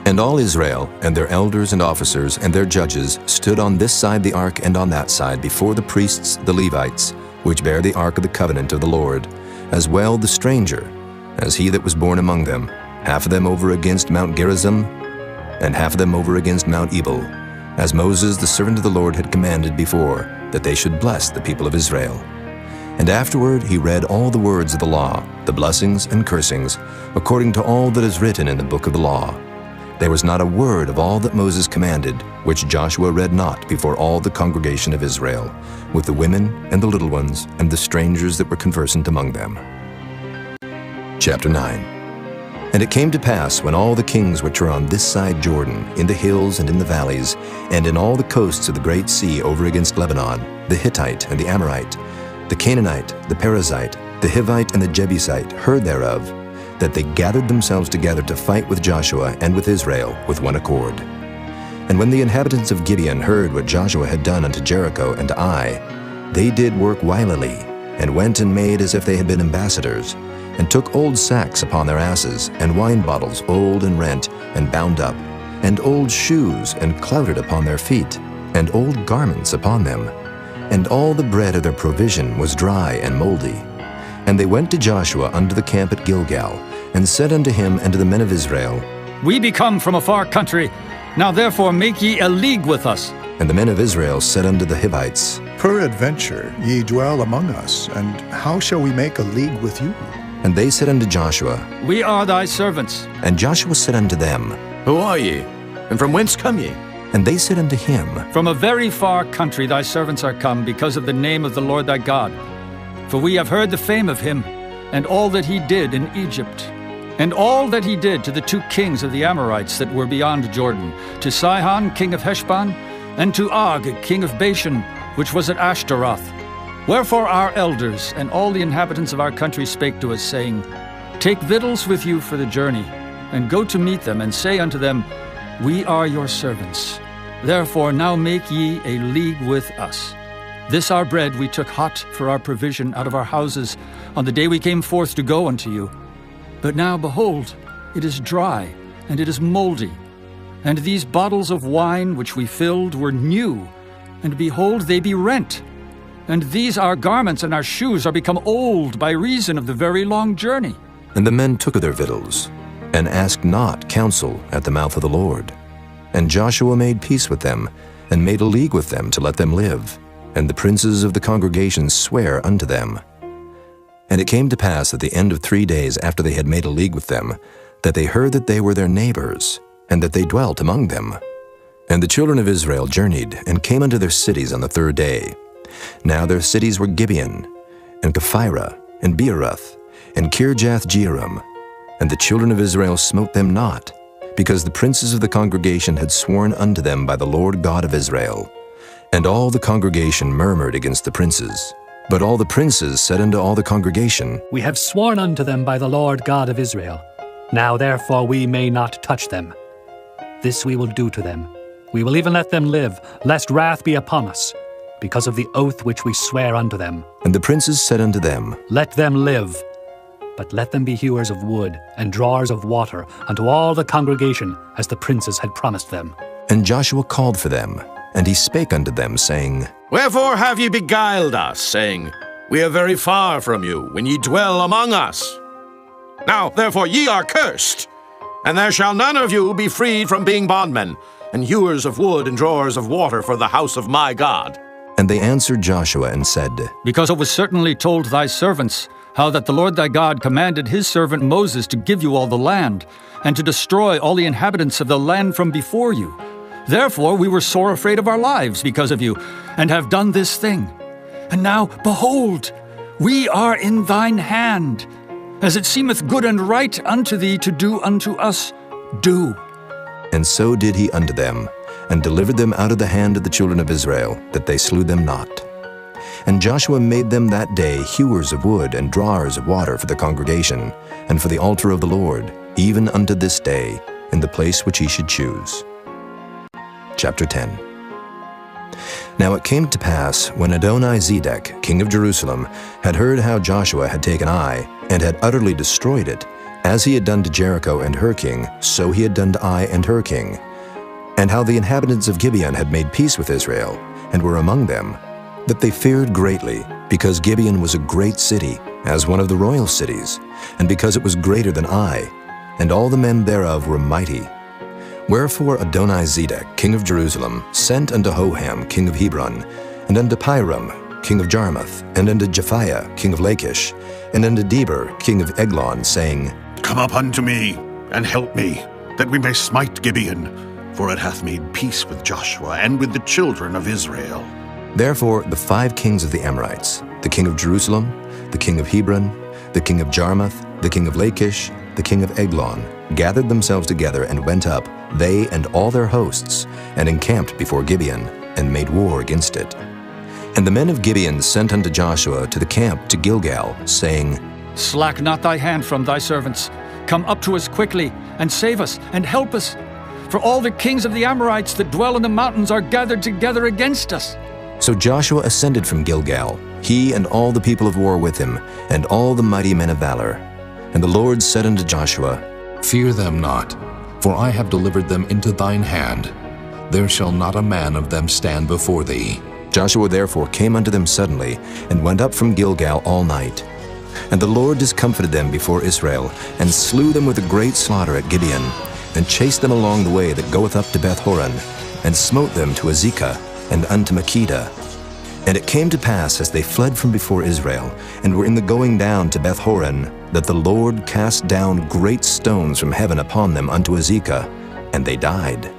And all Israel, and their elders and officers, and their judges, stood on this side the ark and on that side before the priests the Levites, which bear the ark of the covenant of the Lord, as well the stranger, as he that was born among them, half of them over against Mount Gerizim, and half of them over against Mount Ebal, as Moses the servant of the Lord had commanded before, that they should bless the people of Israel. And afterward he read all the words of the law, the blessings and cursings, according to all that is written in the book of the law. There was not a word of all that Moses commanded, which Joshua read not before all the congregation of Israel, with the women and the little ones and the strangers that were conversant among them. Chapter 9. And it came to pass, when all the kings which are on this side Jordan, in the hills and in the valleys, and in all the coasts of the great sea over against Lebanon, the Hittite and the Amorite, the Canaanite, the Perizzite, the Hivite and the Jebusite, heard thereof, that they gathered themselves together to fight with Joshua and with Israel with one accord. And when the inhabitants of Gibeon heard what Joshua had done unto Jericho and to Ai, they did work wilily, and went and made as if they had been ambassadors, and took old sacks upon their asses, and wine bottles old and rent, and bound up, and old shoes, and clouted upon their feet, and old garments upon them. And all the bread of their provision was dry and moldy. And they went to Joshua unto the camp at Gilgal, and said unto him and to the men of Israel, We be come from a far country. Now therefore make ye a league with us. And the men of Israel said unto the Hivites, Peradventure ye dwell among us, and how shall we make a league with you? And they said unto Joshua, We are thy servants. And Joshua said unto them, Who are ye? And from whence come ye? And they said unto him, From a very far country thy servants are come, because of the name of the Lord thy God. For we have heard the fame of him, and all that he did in Egypt, and all that he did to the two kings of the Amorites that were beyond Jordan, to Sihon king of Heshbon, and to Og king of Bashan, which was at Ashtaroth. Wherefore our elders and all the inhabitants of our country spake to us, saying, Take victuals with you for the journey, and go to meet them, and say unto them, We are your servants. Therefore now make ye a league with us. This our bread we took hot for our provision out of our houses on the day we came forth to go unto you. But now, behold, it is dry, and it is moldy. And these bottles of wine which we filled were new, and behold, they be rent. And these our garments and our shoes are become old by reason of the very long journey. And the men took of their victuals, and asked not counsel at the mouth of the Lord. And Joshua made peace with them, and made a league with them to let them live. And the princes of the congregation sware unto them. And it came to pass at the end of 3 days after they had made a league with them, that they heard that they were their neighbors, and that they dwelt among them. And the children of Israel journeyed, and came unto their cities on the 3rd day. Now their cities were Gibeon, and Kephirah, and Beeroth, and Kirjath-jearim. And the children of Israel smote them not, because the princes of the congregation had sworn unto them by the Lord God of Israel. And all the congregation murmured against the princes. But all the princes said unto all the congregation, We have sworn unto them by the Lord God of Israel. Now therefore we may not touch them. This we will do to them. We will even let them live, lest wrath be upon us, because of the oath which we swear unto them. And the princes said unto them, Let them live, but let them be hewers of wood and drawers of water unto all the congregation, as the princes had promised them. And Joshua called for them, and he spake unto them, saying, Wherefore have ye beguiled us, saying, We are very far from you, when ye dwell among us? Now therefore ye are cursed, and there shall none of you be freed from being bondmen, and hewers of wood and drawers of water for the house of my God. And they answered Joshua and said, Because it was certainly told thy servants, how that the Lord thy God commanded his servant Moses to give you all the land, and to destroy all the inhabitants of the land from before you. Therefore we were sore afraid of our lives because of you, and have done this thing. And now, behold, we are in thine hand. As it seemeth good and right unto thee to do unto us, do. And so did he unto them, and delivered them out of the hand of the children of Israel, that they slew them not. And Joshua made them that day hewers of wood and drawers of water for the congregation, and for the altar of the Lord, even unto this day, in the place which he should choose. Chapter 10. Now it came to pass, when Adoni-Zedek, king of Jerusalem, had heard how Joshua had taken Ai, and had utterly destroyed it, as he had done to Jericho and her king, so he had done to Ai and her king, and how the inhabitants of Gibeon had made peace with Israel, and were among them, that they feared greatly, because Gibeon was a great city, as one of the royal cities, and because it was greater than Ai, and all the men thereof were mighty. Wherefore Adoni-Zedek, king of Jerusalem, sent unto Hoham, king of Hebron, and unto Piram, king of Jarmuth, and unto Japhiah, king of Lachish, and unto Deber, king of Eglon, saying, Come up unto me, and help me, that we may smite Gibeon, for it hath made peace with Joshua and with the children of Israel. Therefore the 5 kings of the Amorites, the king of Jerusalem, the king of Hebron, the king of Jarmuth, the king of Lachish, the king of Eglon, gathered themselves together and went up, they and all their hosts, and encamped before Gibeon, and made war against it. And the men of Gibeon sent unto Joshua to the camp to Gilgal, saying, Slack not thy hand from thy servants. Come up to us quickly, and save us, and help us. For all the kings of the Amorites that dwell in the mountains are gathered together against us. So Joshua ascended from Gilgal, he and all the people of war with him, and all the mighty men of valor. And the Lord said unto Joshua, Fear them not, for I have delivered them into thine hand. There shall not a man of them stand before thee. Joshua therefore came unto them suddenly, and went up from Gilgal all night. And the Lord discomfited them before Israel, and slew them with a great slaughter at Gibeon, and chased them along the way that goeth up to Beth-horon, and smote them to Azekah, and unto Makkedah. And it came to pass, as they fled from before Israel, and were in the going down to Beth-horon, that the Lord cast down great stones from heaven upon them unto Azekah, and they died.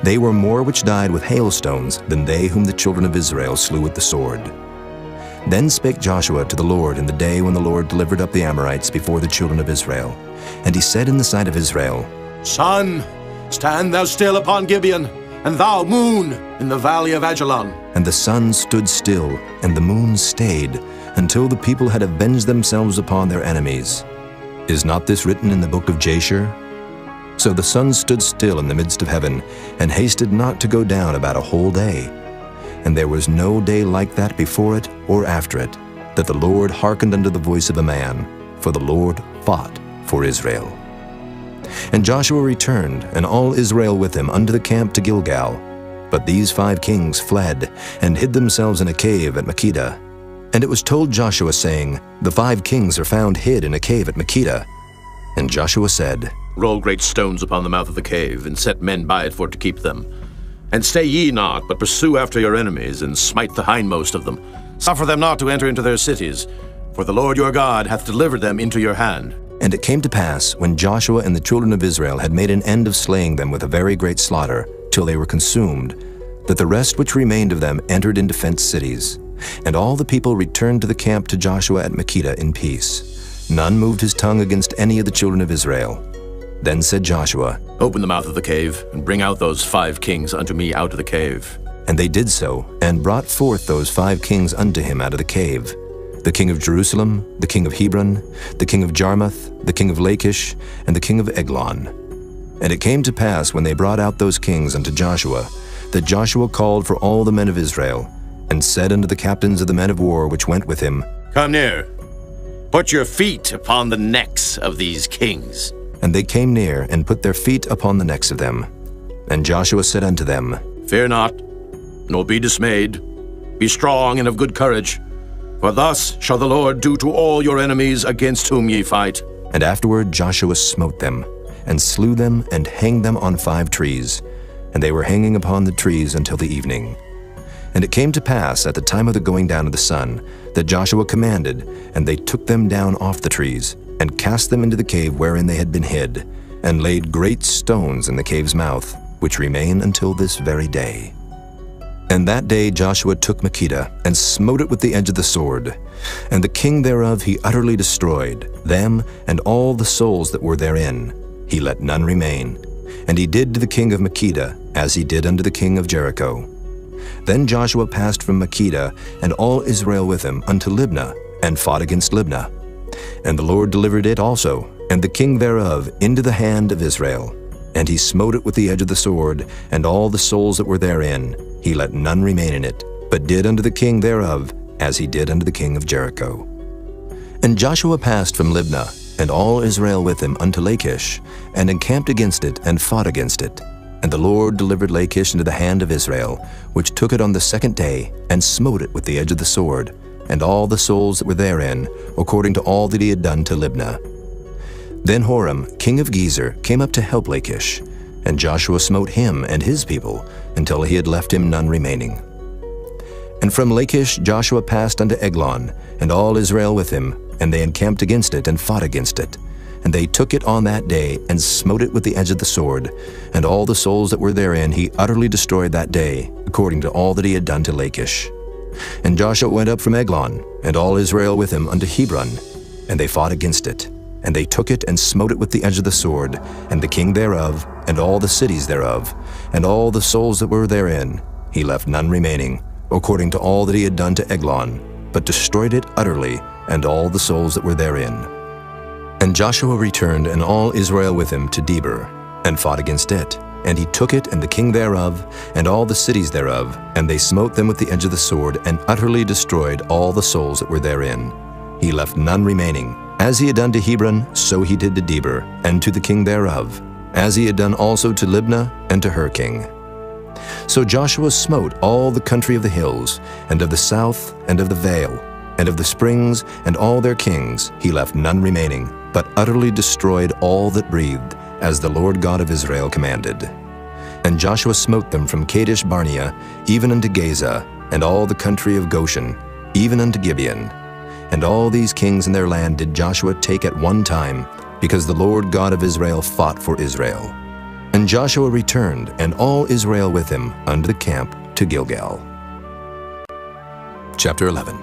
They were more which died with hailstones than they whom the children of Israel slew with the sword. Then spake Joshua to the Lord in the day when the Lord delivered up the Amorites before the children of Israel. And he said in the sight of Israel, Sun, stand thou still upon Gibeon, and thou, moon, in the valley of Ajalon. And the sun stood still, and the moon stayed, until the people had avenged themselves upon their enemies. Is not this written in the book of Jasher? So the sun stood still in the midst of heaven, and hasted not to go down about a whole day. And there was no day like that before it or after it, that the Lord hearkened unto the voice of a man, for the Lord fought for Israel. And Joshua returned, and all Israel with him, unto the camp to Gilgal. But these 5 kings fled, and hid themselves in a cave at Makkedah. And it was told Joshua, saying, The 5 kings are found hid in a cave at Makkedah. And Joshua said, Roll great stones upon the mouth of the cave, and set men by it for to keep them. And stay ye not, but pursue after your enemies, and smite the hindmost of them. Suffer them not to enter into their cities, for the Lord your God hath delivered them into your hand. And it came to pass, when Joshua and the children of Israel had made an end of slaying them with a very great slaughter, till they were consumed, that the rest which remained of them entered into fenced cities. And all the people returned to the camp to Joshua at Makkedah in peace. None moved his tongue against any of the children of Israel. Then said Joshua, Open the mouth of the cave, and bring out those 5 kings unto me out of the cave. And they did so, and brought forth those 5 kings unto him out of the cave, the king of Jerusalem, the king of Hebron, the king of Jarmuth, the king of Lachish, and the king of Eglon. And it came to pass, when they brought out those kings unto Joshua, that Joshua called for all the men of Israel, and said unto the captains of the men of war which went with him, Come near. Put your feet upon the necks of these kings. And they came near, and put their feet upon the necks of them. And Joshua said unto them, Fear not, nor be dismayed. Be strong and of good courage. For thus shall the Lord do to all your enemies against whom ye fight. And afterward Joshua smote them, and slew them, and hanged them on 5 trees. And they were hanging upon the trees until the evening. And it came to pass at the time of the going down of the sun, that Joshua commanded, and they took them down off the trees, and cast them into the cave wherein they had been hid, and laid great stones in the cave's mouth, which remain until this very day. And that day Joshua took Makkedah, and smote it with the edge of the sword. And the king thereof he utterly destroyed, them and all the souls that were therein. He let none remain. And he did to the king of Makkedah, as he did unto the king of Jericho. Then Joshua passed from Makkedah, and all Israel with him, unto Libnah, and fought against Libnah. And the Lord delivered it also, and the king thereof, into the hand of Israel. And he smote it with the edge of the sword, and all the souls that were therein. He let none remain in it, but did unto the king thereof, as he did unto the king of Jericho. And Joshua passed from Libnah, and all Israel with him, unto Lachish, and encamped against it, and fought against it. And the Lord delivered Lachish into the hand of Israel, which took it on the 2nd day, and smote it with the edge of the sword, and all the souls that were therein, according to all that he had done to Libnah. Then Horam, king of Gezer, came up to help Lachish, and Joshua smote him and his people, until he had left him none remaining. And from Lachish Joshua passed unto Eglon, and all Israel with him, and they encamped against it, and fought against it. And they took it on that day, and smote it with the edge of the sword, and all the souls that were therein he utterly destroyed that day, according to all that he had done to Lachish. And Joshua went up from Eglon, and all Israel with him, unto Hebron, and they fought against it. And they took it, and smote it with the edge of the sword, and the king thereof, and all the cities thereof, and all the souls that were therein. He left none remaining, according to all that he had done to Eglon, but destroyed it utterly, and all the souls that were therein. And Joshua returned, and all Israel with him, to Debir, and fought against it. And he took it, and the king thereof, and all the cities thereof, and they smote them with the edge of the sword, and utterly destroyed all the souls that were therein. He left none remaining. As he had done to Hebron, so he did to Debir, and to the king thereof, as he had done also to Libnah, and to her king. So Joshua smote all the country of the hills, and of the south, and of the vale, and of the springs, and all their kings. He left none remaining, but utterly destroyed all that breathed, as the Lord God of Israel commanded. And Joshua smote them from Kadesh Barnea, even unto Gaza, and all the country of Goshen, even unto Gibeon. And all these kings in their land did Joshua take at one time, because the Lord God of Israel fought for Israel. And Joshua returned, and all Israel with him, unto the camp to Gilgal. Chapter 11.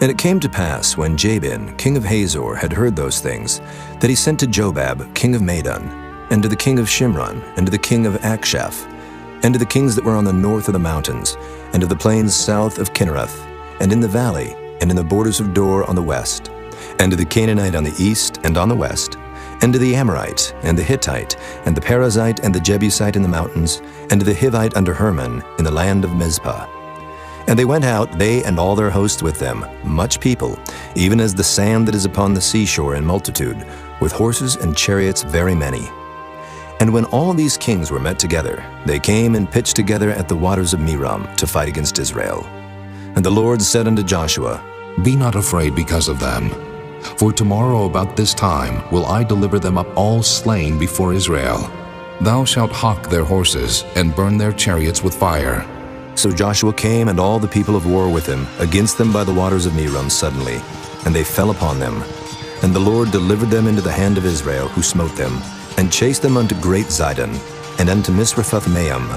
And it came to pass, when Jabin, king of Hazor, had heard those things, that he sent to Jobab, king of Madon, and to the king of Shimron, and to the king of Akshaph, and to the kings that were on the north of the mountains, and of the plains south of Kinnereth, and in the valley, and in the borders of Dor on the west, and to the Canaanite on the east and on the west, and to the Amorite, and the Hittite, and the Perizzite, and the Jebusite in the mountains, and to the Hivite under Hermon, in the land of Mizpah. And they went out, they and all their host with them, much people, even as the sand that is upon the seashore in multitude, with horses and chariots very many. And when all these kings were met together, they came and pitched together at the waters of Merom to fight against Israel. And the Lord said unto Joshua, Be not afraid because of them. For tomorrow about this time will I deliver them up all slain before Israel. Thou shalt hawk their horses, and burn their chariots with fire. So Joshua came, and all the people of war with him, against them by the waters of Merom suddenly, and they fell upon them. And the Lord delivered them into the hand of Israel, who smote them, and chased them unto great Zidon, and unto Misrephoth-maim,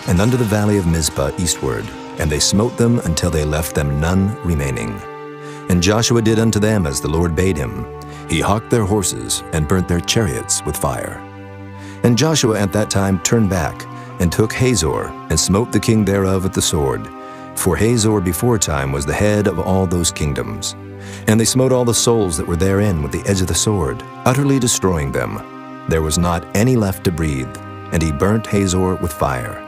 and unto the valley of Mizpah eastward. And they smote them until they left them none remaining. And Joshua did unto them as the Lord bade him. He hawked their horses, and burnt their chariots with fire. And Joshua at that time turned back, and took Hazor, and smote the king thereof with the sword. For Hazor beforetime was the head of all those kingdoms. And they smote all the souls that were therein with the edge of the sword, utterly destroying them. There was not any left to breathe, and he burnt Hazor with fire.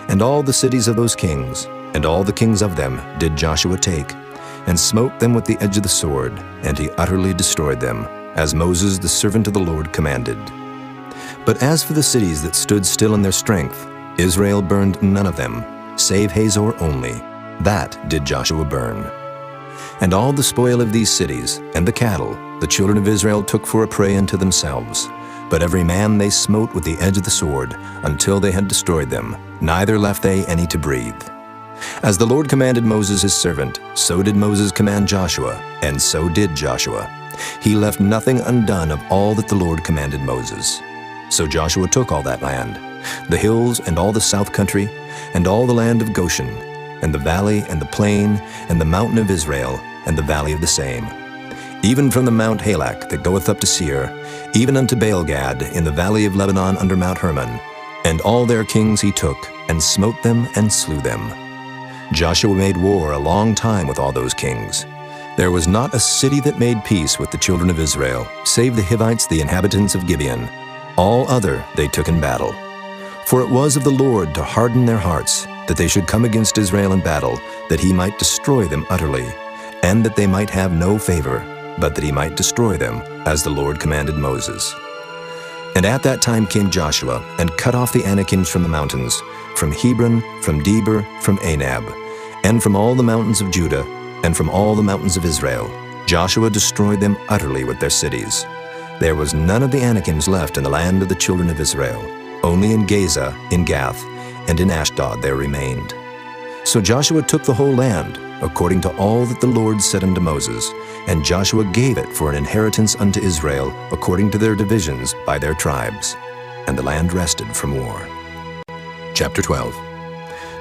And all the cities of those kings, and all the kings of them, did Joshua take, and smote them with the edge of the sword, and he utterly destroyed them, as Moses the servant of the Lord commanded. But as for the cities that stood still in their strength, Israel burned none of them, save Hazor only. That did Joshua burn. And all the spoil of these cities, and the cattle, the children of Israel took for a prey unto themselves. But every man they smote with the edge of the sword, until they had destroyed them, neither left they any to breathe. As the Lord commanded Moses his servant, so did Moses command Joshua, and so did Joshua. He left nothing undone of all that the Lord commanded Moses. So Joshua took all that land, the hills and all the south country, and all the land of Goshen, and the valley and the plain, and the mountain of Israel, and the valley of the same, even from the Mount Halak that goeth up to Seir, even unto Baal-gad in the valley of Lebanon under Mount Hermon. And all their kings he took, and smote them and slew them. Joshua made war a long time with all those kings. There was not a city that made peace with the children of Israel, save the Hivites, the inhabitants of Gibeon. All other they took in battle. For it was of the Lord to harden their hearts, that they should come against Israel in battle, that he might destroy them utterly, and that they might have no favor, but that he might destroy them, as the Lord commanded Moses. And at that time came Joshua, and cut off the Anakims from the mountains, from Hebron, from Debir, from Anab, and from all the mountains of Judah, and from all the mountains of Israel. Joshua destroyed them utterly with their cities. There was none of the Anakims left in the land of the children of Israel. Only in Gaza, in Gath, and in Ashdod there remained. So Joshua took the whole land, according to all that the Lord said unto Moses, and Joshua gave it for an inheritance unto Israel, according to their divisions by their tribes. And the land rested from war. Chapter 12.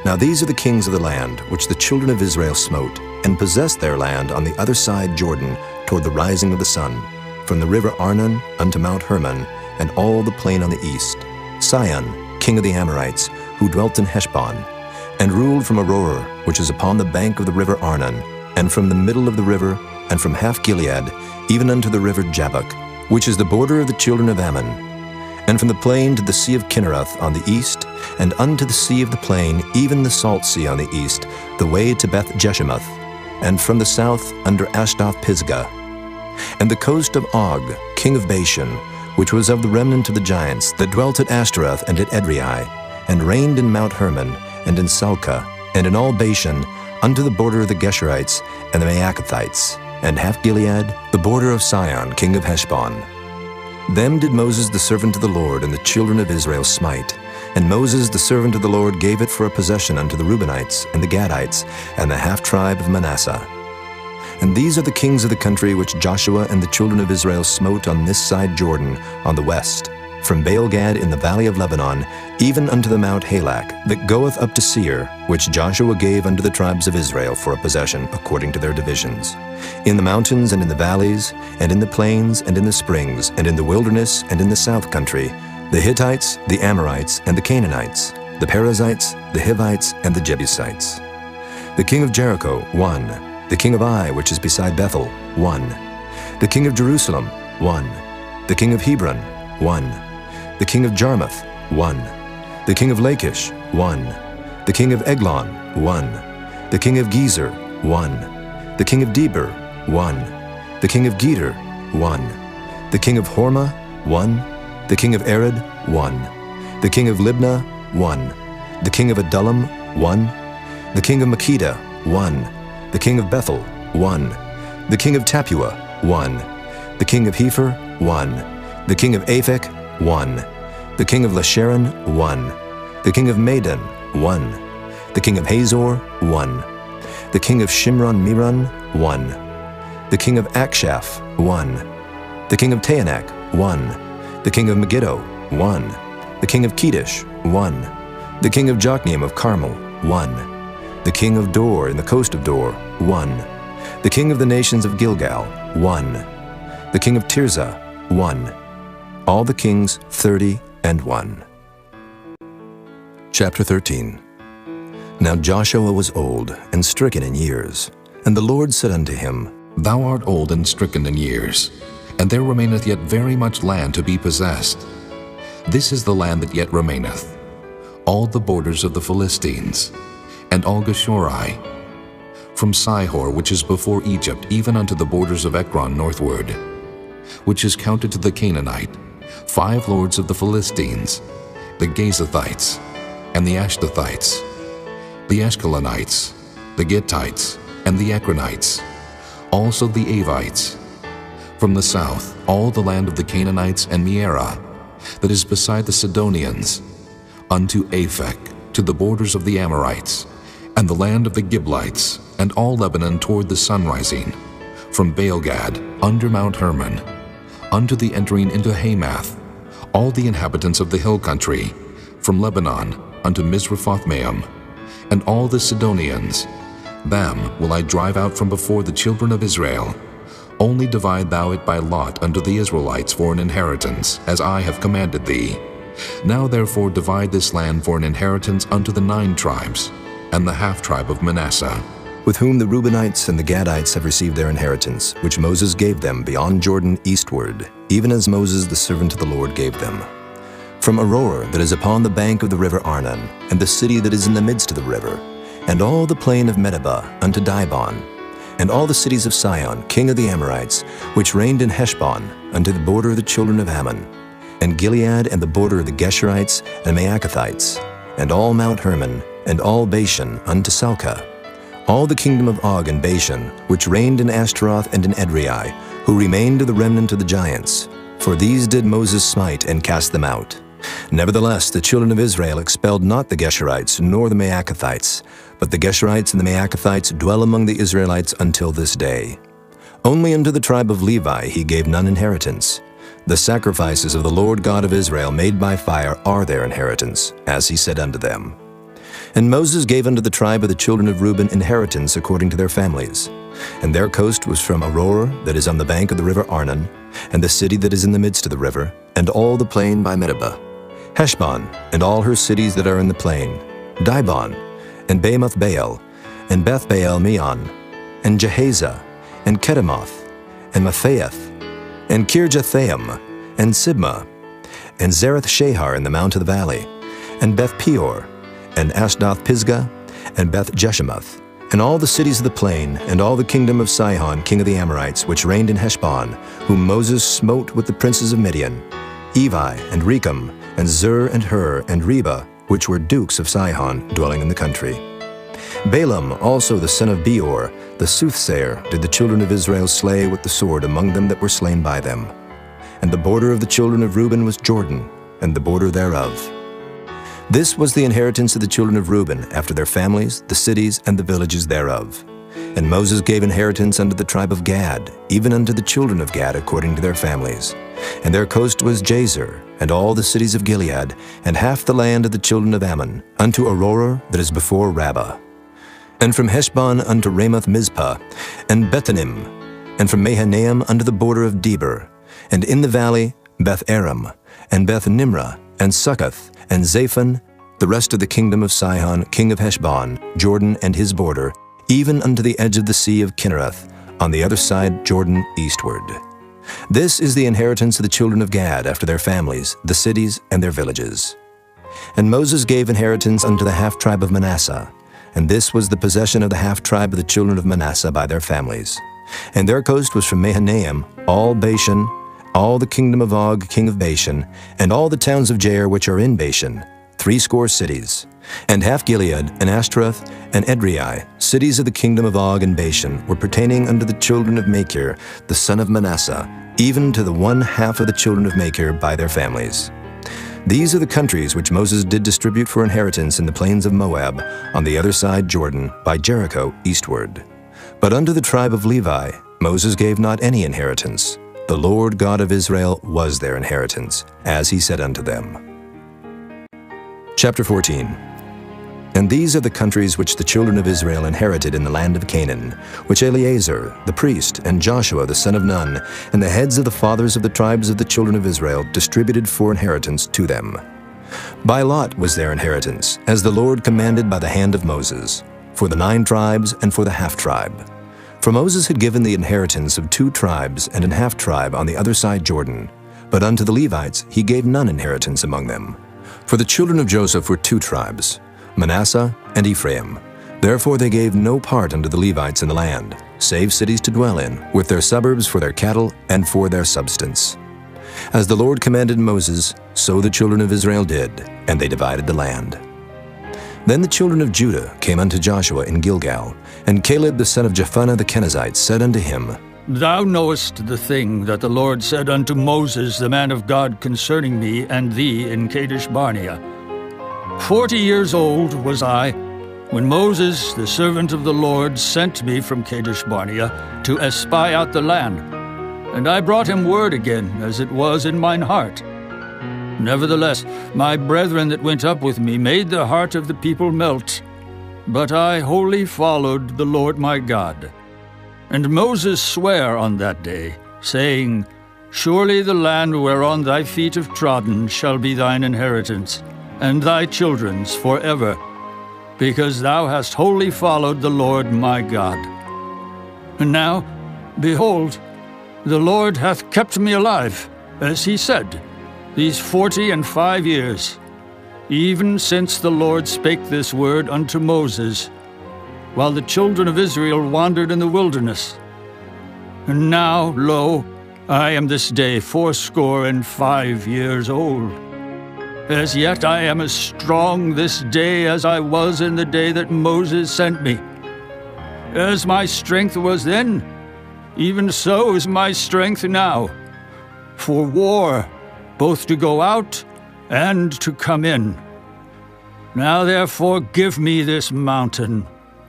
Now these are the kings of the land, which the children of Israel smote, and possessed their land on the other side Jordan, toward the rising of the sun, from the river Arnon unto Mount Hermon, and all the plain on the east. Sihon, king of the Amorites, who dwelt in Heshbon, and ruled from Aroer, which is upon the bank of the river Arnon, and from the middle of the river, and from half Gilead, even unto the river Jabbok, which is the border of the children of Ammon, and from the plain to the sea of Kinnereth on the east, and unto the sea of the plain, even the salt sea on the east, the way to Beth Jeshimoth, and from the south under Ashdoth Pisgah, and the coast of Og, king of Bashan, which was of the remnant of the giants that dwelt at Ashtaroth and at Edrei, and reigned in Mount Hermon, and in Salcah, and in all Bashan, unto the border of the Geshurites and the Maacathites, and half Gilead, the border of Sihon, king of Heshbon. Them did Moses the servant of the Lord and the children of Israel smite. And Moses the servant of the Lord gave it for a possession unto the Reubenites, and the Gadites, and the half-tribe of Manasseh. And these are the kings of the country which Joshua and the children of Israel smote on this side Jordan, on the west, from Baal-gad in the valley of Lebanon, even unto the Mount Halak, that goeth up to Seir, which Joshua gave unto the tribes of Israel for a possession, according to their divisions. In the mountains and in the valleys, and in the plains and in the springs, and in the wilderness and in the south country, the Hittites, the Amorites, and the Canaanites, the Perizzites, the Hivites, and the Jebusites. The king of Jericho, 1. The king of Ai, which is beside Bethel, 1. The king of Jerusalem, 1. The king of Hebron, 1. The king of Jarmuth, 1. The king of Lachish, 1. The king of Eglon, 1. The king of Gezer, 1. The king of Debir, 1. The king of Geder, 1. The king of Hormah, 1. The king of Arad, 1. The king of Libnah, 1. The king of Adullam, 1. The king of Makkedah, 1. The king of Bethel, 1. The king of Tappuah, 1. The king of Hepher, 1. The king of Aphek, 1. The king of Lasharon, 1. The king of Madon, 1. The king of Hazor, 1. The king of Shimron-Meron, 1. The king of Akshaph, 1. The king of Taanach, 1. The king of Megiddo, 1. The king of Kedesh, 1. The king of Jokneam of Carmel, 1. The king of Dor in the coast of Dor, 1. The king of the nations of Gilgal, 1. The king of Tirzah, 1. All the kings 30 and 1. Chapter 13. Now Joshua was old and stricken in years, and the Lord said unto him, Thou art old and stricken in years, and there remaineth yet very much land to be possessed. This is the land that yet remaineth, all the borders of the Philistines, and all Geshuri, from Sihor, which is before Egypt, even unto the borders of Ekron northward, which is counted to the Canaanite, 5 lords of the Philistines, the Gazathites, and the Ashdothites, the Ashkelonites, the Gittites, and the Ekronites, also the Avites. From the south, all the land of the Canaanites and Mearah, that is beside the Sidonians, unto Aphek, to the borders of the Amorites, and the land of the Giblites, and all Lebanon toward the sunrising, from Baalgad, under Mount Hermon, unto the entering into Hamath, all the inhabitants of the hill country, from Lebanon unto Misrephothmaim, and all the Sidonians. Them will I drive out from before the children of Israel. Only divide thou it by lot unto the Israelites for an inheritance, as I have commanded thee. Now therefore divide this land for an inheritance unto the 9 tribes, and the half-tribe of Manasseh, with whom the Reubenites and the Gadites have received their inheritance, which Moses gave them beyond Jordan eastward, even as Moses the servant of the Lord gave them. From Aurora that is upon the bank of the river Arnon, and the city that is in the midst of the river, and all the plain of Medeba unto Dibon, and all the cities of Sihon, king of the Amorites, which reigned in Heshbon, unto the border of the children of Ammon, and Gilead and the border of the Geshurites and Maacathites, and all Mount Hermon, and all Bashan unto Salcah, all the kingdom of Og and Bashan, which reigned in Ashtaroth and in Edrei, who remained of the remnant of the giants. For these did Moses smite and cast them out. Nevertheless, the children of Israel expelled not the Geshurites nor the Maacathites, but the Geshurites and the Maacathites dwell among the Israelites until this day. Only unto the tribe of Levi he gave none inheritance. The sacrifices of the Lord God of Israel made by fire are their inheritance, as he said unto them. And Moses gave unto the tribe of the children of Reuben inheritance according to their families. And their coast was from Aurora that is on the bank of the river Arnon, and the city that is in the midst of the river, and all the plain by Medeba, Heshbon, and all her cities that are in the plain, Dibon, and Bamoth Baal, and Beth Baal Meon, and Jehaza, and Kedemoth, and Matthaeth, and Kirjathaim, and Sibmah, and Zareth Shahar in the mount of the valley, and Beth Peor, and Ashdoth Pisgah, and Beth Jeshemoth, and all the cities of the plain, and all the kingdom of Sihon king of the Amorites, which reigned in Heshbon, whom Moses smote with the princes of Midian, Evi, and Rechem, and Zur, and Hur, and Reba, which were dukes of Sihon, dwelling in the country. Balaam also the son of Beor, the soothsayer, did the children of Israel slay with the sword among them that were slain by them. And the border of the children of Reuben was Jordan, and the border thereof. This was the inheritance of the children of Reuben, after their families, the cities, and the villages thereof. And Moses gave inheritance unto the tribe of Gad, even unto the children of Gad according to their families. And their coast was Jazer, and all the cities of Gilead, and half the land of the children of Ammon, unto Aurora that is before Rabbah. And from Heshbon unto Ramoth Mizpah, and Bethanim, and from Mahanaim unto the border of Debir, and in the valley Beth Aram, and Beth Nimrah, and Succoth, and Zaphon, the rest of the kingdom of Sihon, king of Heshbon, Jordan and his border, even unto the edge of the sea of Kinnereth, on the other side Jordan eastward. This is the inheritance of the children of Gad after their families, the cities, and their villages. And Moses gave inheritance unto the half-tribe of Manasseh, and this was the possession of the half-tribe of the children of Manasseh by their families. And their coast was from Mahanaim, all Bashan, all the kingdom of Og, king of Bashan, and all the towns of Jair which are in Bashan, 80 cities, and half Gilead, and Ashtaroth, and Edrei, cities of the kingdom of Og and Bashan, were pertaining unto the children of Machir, the son of Manasseh, even to the 1/2 of the children of Machir by their families. These are the countries which Moses did distribute for inheritance in the plains of Moab, on the other side Jordan, by Jericho eastward. But unto the tribe of Levi Moses gave not any inheritance. The Lord God of Israel was their inheritance, as he said unto them. Chapter 14. And these are the countries which the children of Israel inherited in the land of Canaan, which Eleazar the priest, and Joshua the son of Nun, and the heads of the fathers of the tribes of the children of Israel distributed for inheritance to them. By lot was their inheritance, as the Lord commanded by the hand of Moses, for the 9 tribes and for the half-tribe. For Moses had given the inheritance of 2 tribes and an half-tribe on the other side Jordan, but unto the Levites he gave none inheritance among them. For the children of Joseph were 2 tribes, Manasseh and Ephraim. Therefore they gave no part unto the Levites in the land, save cities to dwell in, with their suburbs for their cattle and for their substance. As the Lord commanded Moses, so the children of Israel did, and they divided the land. Then the children of Judah came unto Joshua in Gilgal, and Caleb the son of Jephunneh the Kenizzite said unto him, Thou knowest the thing that the Lord said unto Moses the man of God concerning me and thee in Kadesh Barnea. 40 years old was I, when Moses the servant of the Lord sent me from Kadesh Barnea to espy out the land. And I brought him word again, as it was in mine heart. Nevertheless, my brethren that went up with me made the heart of the people melt. But I wholly followed the Lord my God. And Moses sware on that day, saying, Surely the land whereon thy feet have trodden shall be thine inheritance, and thy children's forever, because thou hast wholly followed the Lord my God. And now, behold, the Lord hath kept me alive, as he said, these 45 years, even since the Lord spake this word unto Moses, while the children of Israel wandered in the wilderness. And now, lo, I am this day 85 years old. As yet I am as strong this day as I was in the day that Moses sent me. As my strength was then, even so is my strength now, for war, both to go out and to come in. Now therefore give me this mountain,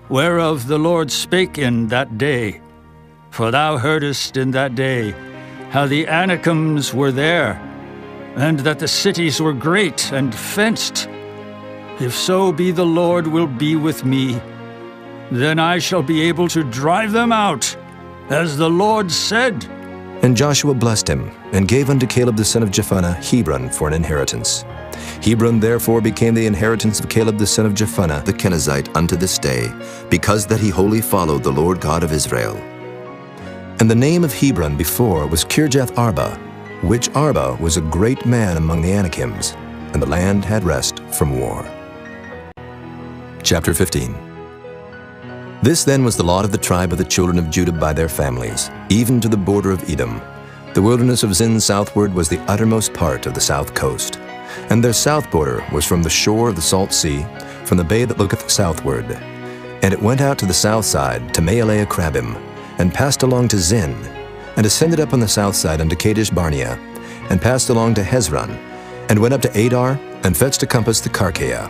whereof the Lord spake in that day. For thou heardest in that day how the Anakims were there, and that the cities were great and fenced. If so be the Lord will be with me, then I shall be able to drive them out, as the Lord said. And Joshua blessed him, and gave unto Caleb the son of Jephunneh Hebron for an inheritance. Hebron therefore became the inheritance of Caleb the son of Jephunneh the Kenizzite unto this day, because that he wholly followed the Lord God of Israel. And the name of Hebron before was Kirjath Arba, which Arba was a great man among the Anakims, and the land had rest from war. Chapter 15. This then was the lot of the tribe of the children of Judah by their families, even to the border of Edom. The wilderness of Zin southward was the uttermost part of the south coast. And their south border was from the shore of the salt sea, from the bay that looketh southward. And it went out to the south side, to Maalea Krabim, and passed along to Zin, and ascended up on the south side unto Kadesh Barnea, and passed along to Hezron, and went up to Adar, and fetched a compass to Karkea.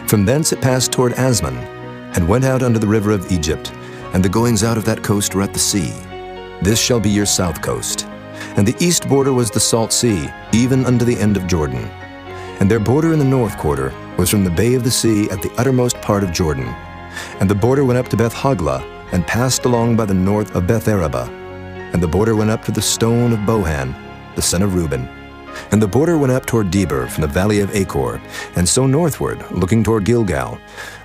From thence it passed toward Asmon, and went out unto the river of Egypt, and the goings out of that coast were at the sea. This shall be your south coast. And the east border was the salt sea, even unto the end of Jordan. And their border in the north quarter was from the bay of the sea at the uttermost part of Jordan. And the border went up to Beth Hoglah, and passed along by the north of Beth Araba. And the border went up to the stone of Bohan, the son of Reuben. And the border went up toward Debir from the valley of Achor, and so northward, looking toward Gilgal,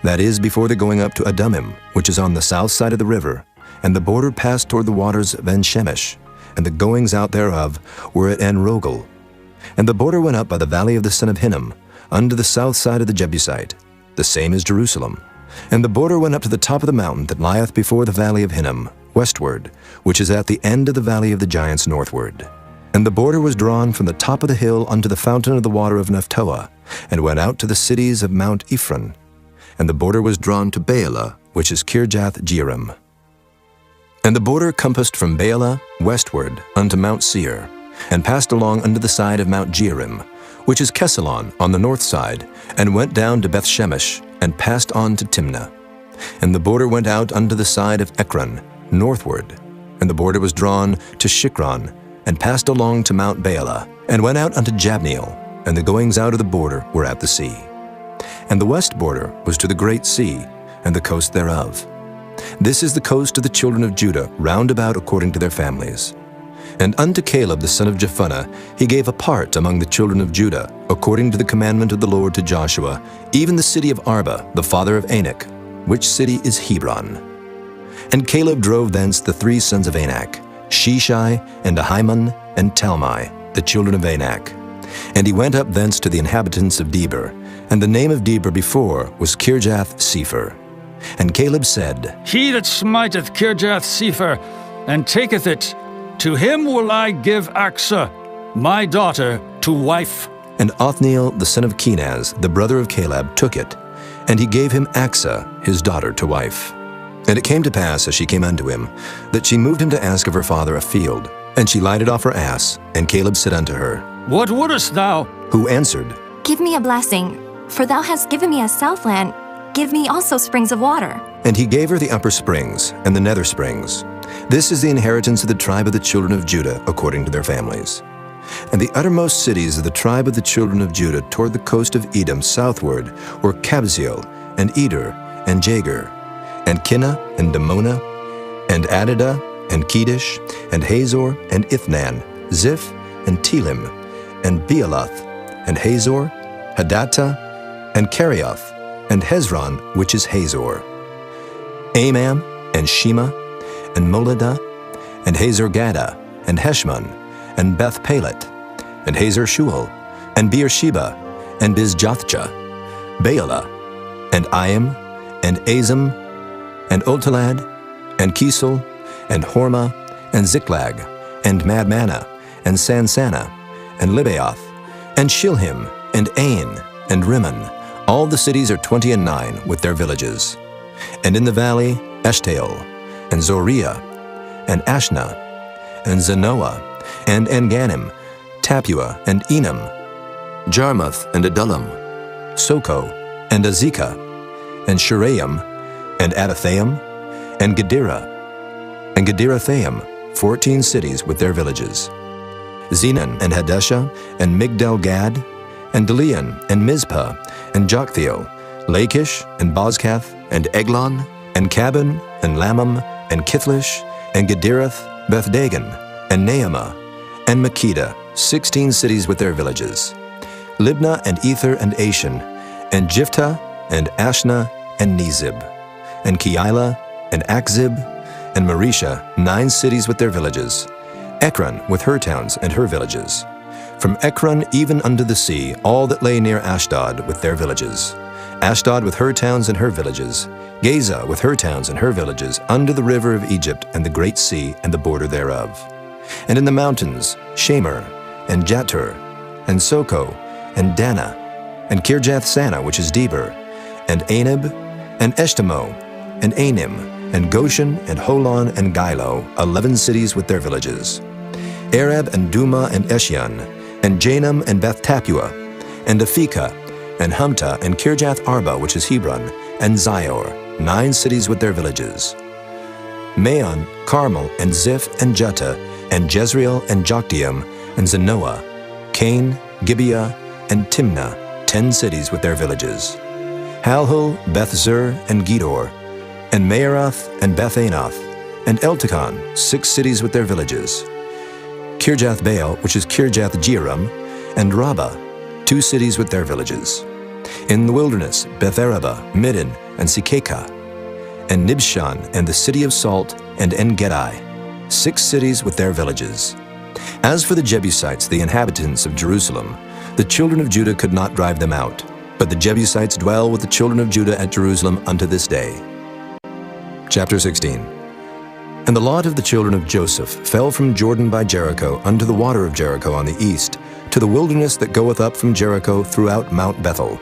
that is, before the going up to Adumim, which is on the south side of the river. And the border passed toward the waters of En-Shemesh, and the goings out thereof were at En-Rogel. And the border went up by the valley of the son of Hinnom, unto the south side of the Jebusite, the same as Jerusalem. And the border went up to the top of the mountain that lieth before the valley of Hinnom, westward, which is at the end of the valley of the giants northward. And the border was drawn from the top of the hill unto the fountain of the water of Nephtoah, and went out to the cities of Mount Ephron. And the border was drawn to Baalah, which is Kirjath Jearim. And the border compassed from Baalah westward unto Mount Seir, and passed along unto the side of Mount Jearim, which is Kesalon on the north side, and went down to Beth-Shemesh, and passed on to Timnah. And the border went out unto the side of Ekron, northward. And the border was drawn to Shikron, and passed along to Mount Baalah, and went out unto Jabneel, and the goings out of the border were at the sea. And the west border was to the great sea, and the coast thereof. This is the coast of the children of Judah, round about according to their families. And unto Caleb the son of Jephunneh he gave a part among the children of Judah, according to the commandment of the Lord to Joshua, even the city of Arba, the father of Anak, which city is Hebron. And Caleb drove thence the 3 sons of Anak, Sheshai, and Ahiman, and Talmai, the children of Anak. And he went up thence to the inhabitants of Debir, and the name of Debir before was Kirjath-Sepher. And Caleb said, He that smiteth Kirjath-Sepher, and taketh it, to him will I give Achsah, my daughter, to wife. And Othniel the son of Kenaz, the brother of Caleb, took it, and he gave him Achsah, his daughter, to wife. And it came to pass, as she came unto him, that she moved him to ask of her father a field. And she lighted off her ass, and Caleb said unto her, What wouldest thou? Who answered, Give me a blessing, for thou hast given me a southland. Give me also springs of water. And he gave her the upper springs and the nether springs. This is the inheritance of the tribe of the children of Judah, according to their families. And the uttermost cities of the tribe of the children of Judah toward the coast of Edom southward were Kabzeel, and Eder, and Jagur, and Kinnah, and Damona, and Adadah, and Kedesh, and Hazor, and Ithnan, Ziph, and Telim, and Bealoth, and Hazor, Hadattah, and Kerioth, and Hezron, which is Hazor, Amam, and Shema, and Moladah, and Hazor-Gadah, and Heshmon, and Beth-Pelet, and Hazar-Shual, and Beersheba, and Bizjothjah, Baalah, and Iam, and Azim, and Oltalad, and Kisel, and Hormah, and Ziklag, and Madmanah, and Sansannah, and Libaoth, and Shilhim, and Ain, and Rimmon. All the cities are 29 with their villages. And in the valley, Eshtaol, and Zoriah, and Ashna, and Zanoah, and Enganim, Tapua, and Enam, Jarmuth, and Adullam, Soko, and Azekah, and Shuraim, and Adathaim, and Gedera, and Gederathaim, 14 cities with their villages. Zenan, and Hadeshah, and Migdal-Gad, and Delian, and Mizpah, and Joktheel, Lachish, and Bozkath, and Eglon, and Cabin, and Lamam, and Kithlish, and Gederath, Beth-Dagon, and Naamah, and Makkedah, 16 cities with their villages. Libnah, and Ether, and Ashan, and Jiphthah, and Ashna, and Nezib, and Keilah, and Achzib, and Maresha, 9 cities with their villages. Ekron with her towns and her villages. From Ekron even unto the sea, all that lay near Ashdod with their villages. Ashdod with her towns and her villages. Gaza with her towns and her villages, under the river of Egypt and the great sea and the border thereof. And in the mountains, Shamer, and Jatur, and Soko, and Dana, and Kirjath-Sana, which is Debir, and Anab, and Eshtemoh, and Anim, and Goshen, and Holon, and Gilo, 11 cities with their villages. Arab, and Duma, and Eshion, and Janam, and Beth-Tapua, and Aphekah, and Humta, and Kirjath-Arba, which is Hebron, and Zior, 9 cities with their villages. Maon, Carmel, and Ziph, and Juttah, and Jezreel, and Jokdeam, and Zanoah, Cain, Gibeah, and Timnah, 10 cities with their villages. Halhul, Beth-Zur, and Gedor, and Maaroth, and Beth-Anoth, and Eltekon, 6 cities with their villages. Kirjath-Baal, which is Kirjath-Jearim, and Rabbah, 2 cities with their villages. In the wilderness, Beth-Araba, Middin, and Sikekah, and Nibshan, and the city of Salt, and En-Gedi, 6 cities with their villages. As for the Jebusites, the inhabitants of Jerusalem, the children of Judah could not drive them out, but the Jebusites dwell with the children of Judah at Jerusalem unto this day. Chapter 16. And the lot of the children of Joseph fell from Jordan by Jericho unto the water of Jericho on the east, to the wilderness that goeth up from Jericho throughout Mount Bethel,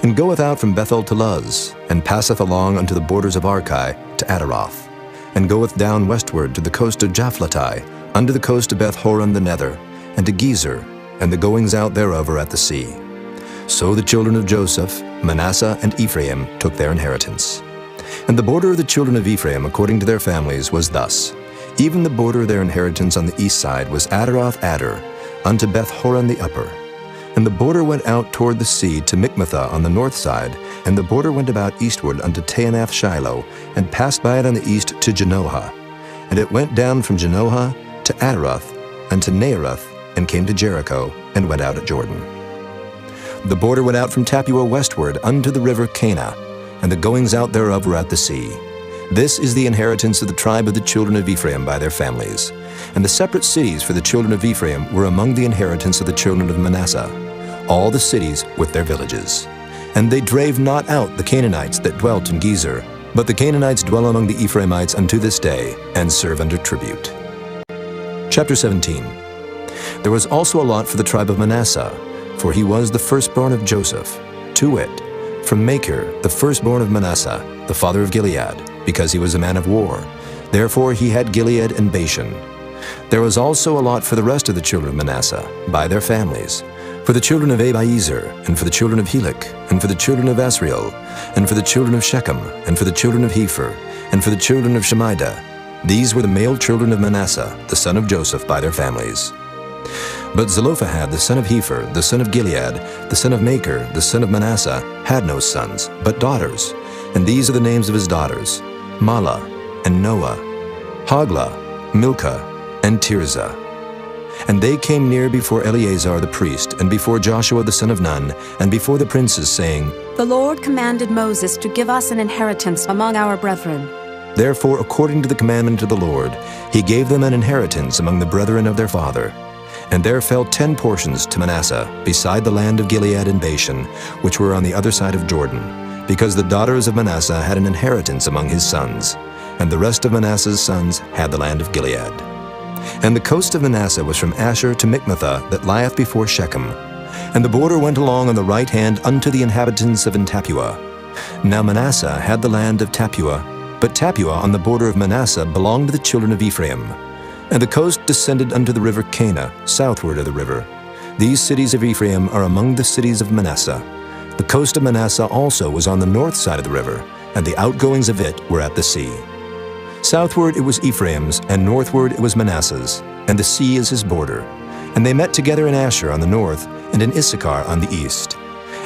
and goeth out from Bethel to Luz, and passeth along unto the borders of Archi to Adaroth, and goeth down westward to the coast of Japhlatai, unto the coast of Beth-horon the nether, and to Gezer, and the goings out thereof are at the sea. So the children of Joseph, Manasseh, and Ephraim took their inheritance. And the border of the children of Ephraim according to their families was thus. Even the border of their inheritance on the east side was Adaroth-Adar, unto Beth-horon the upper. And the border went out toward the sea to Mikmathah on the north side, and the border went about eastward unto Taanath-Shiloh, and passed by it on the east to Janohah. And it went down from Janohah to Adaroth, and to Naarath, and came to Jericho, and went out at Jordan. The border went out from Tappuah westward unto the river Cana, and the goings out thereof were at the sea. This is the inheritance of the tribe of the children of Ephraim by their families. And the separate cities for the children of Ephraim were among the inheritance of the children of Manasseh, all the cities with their villages. And they drave not out the Canaanites that dwelt in Gezer, but the Canaanites dwell among the Ephraimites unto this day, and serve under tribute. Chapter 17. There was also a lot for the tribe of Manasseh, for he was the firstborn of Joseph, to wit, from Machir, the firstborn of Manasseh, the father of Gilead, because he was a man of war. Therefore he had Gilead and Bashan. There was also a lot for the rest of the children of Manasseh, by their families, for the children of Abiezer, and for the children of Helek, and for the children of Asriel, and for the children of Shechem, and for the children of Hepher, and for the children of Shemida. These were the male children of Manasseh, the son of Joseph, by their families. But Zelophehad, the son of Hepher, the son of Gilead, the son of Machir, the son of Manasseh, had no sons, but daughters. And these are the names of his daughters: Mahlah, and Noah, Hoglah, Milcah, and Tirzah. And they came near before Eleazar the priest, and before Joshua the son of Nun, and before the princes, saying, The Lord commanded Moses to give us an inheritance among our brethren. Therefore, according to the commandment of the Lord, he gave them an inheritance among the brethren of their father. And there fell 10 portions to Manasseh, beside the land of Gilead and Bashan, which were on the other side of Jordan, because the daughters of Manasseh had an inheritance among his sons, and the rest of Manasseh's sons had the land of Gilead. And the coast of Manasseh was from Asher to Michmethah, that lieth before Shechem. And the border went along on the right hand unto the inhabitants of Tappuah. Now Manasseh had the land of Tappuah, but Tappuah on the border of Manasseh belonged to the children of Ephraim. And the coast descended unto the river Cana, southward of the river. These cities of Ephraim are among the cities of Manasseh. The coast of Manasseh also was on the north side of the river, and the outgoings of it were at the sea. Southward it was Ephraim's, and northward it was Manasseh's, and the sea is his border. And they met together in Asher on the north, and in Issachar on the east.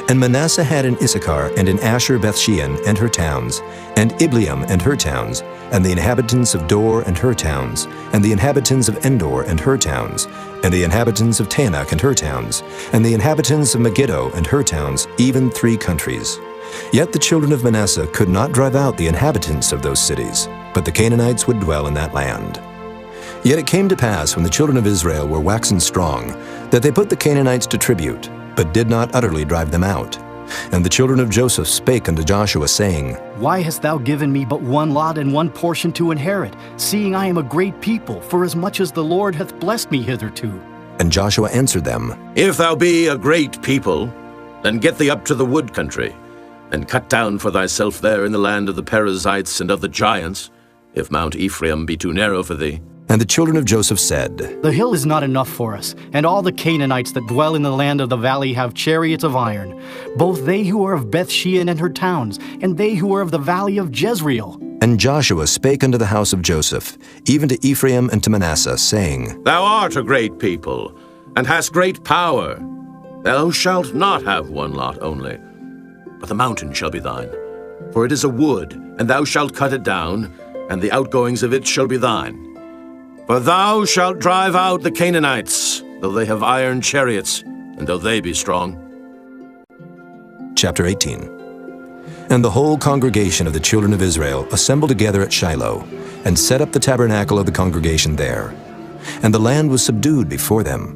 And Manasseh had in Issachar and in Asher Bethshean and her towns, and Ibleam and her towns, and the inhabitants of Dor and her towns, and the inhabitants of Endor and her towns, and the inhabitants of Tanakh and her towns, and the inhabitants of Megiddo and her towns, even 3 countries. Yet the children of Manasseh could not drive out the inhabitants of those cities, but the Canaanites would dwell in that land. Yet it came to pass, when the children of Israel were waxen strong, that they put the Canaanites to tribute, but did not utterly drive them out. And the children of Joseph spake unto Joshua, saying, Why hast thou given me but one lot and one portion to inherit, seeing I am a great people, for as much as the Lord hath blessed me hitherto? And Joshua answered them, If thou be a great people, then get thee up to the wood country, and cut down for thyself there in the land of the Perizzites and of the giants, if Mount Ephraim be too narrow for thee. And the children of Joseph said, The hill is not enough for us, and all the Canaanites that dwell in the land of the valley have chariots of iron, both they who are of Bethshean and her towns, and they who are of the valley of Jezreel. And Joshua spake unto the house of Joseph, even to Ephraim and to Manasseh, saying, Thou art a great people, and hast great power. Thou shalt not have one lot only, but the mountain shall be thine. For it is a wood, and thou shalt cut it down, and the outgoings of it shall be thine. For thou shalt drive out the Canaanites, though they have iron chariots, and though they be strong. Chapter 18. And the whole congregation of the children of Israel assembled together at Shiloh, and set up the tabernacle of the congregation there. And the land was subdued before them.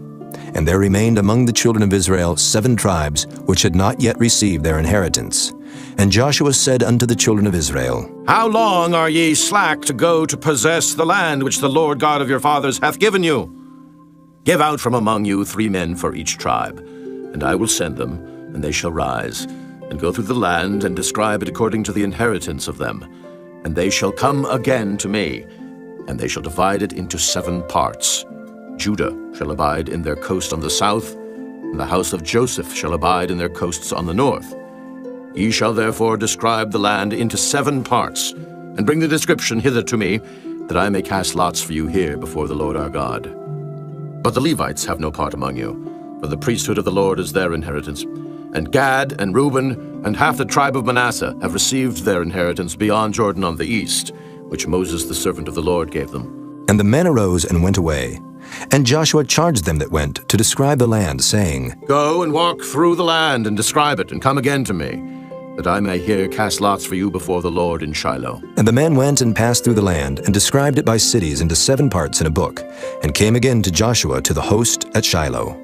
And there remained among the children of Israel 7 tribes, which had not yet received their inheritance. And Joshua said unto the children of Israel, How long are ye slack to go to possess the land which the Lord God of your fathers hath given you? Give out from among you 3 men for each tribe, and I will send them, and they shall rise, and go through the land, and describe it according to the inheritance of them. And they shall come again to me, and they shall divide it into 7 parts. Judah shall abide in their coast on the south, and the house of Joseph shall abide in their coasts on the north. Ye shall therefore describe the land into 7 parts, and bring the description hither to me, that I may cast lots for you here before the Lord our God. But the Levites have no part among you, for the priesthood of the Lord is their inheritance. And Gad and Reuben and half the tribe of Manasseh have received their inheritance beyond Jordan on the east, which Moses the servant of the Lord gave them. And the men arose and went away, And Joshua charged them that went to describe the land, saying, Go and walk through the land and describe it, and come again to me, that I may here cast lots for you before the Lord in Shiloh. And the men went and passed through the land, and described it by cities into 7 parts in a book, and came again to Joshua to the host at Shiloh.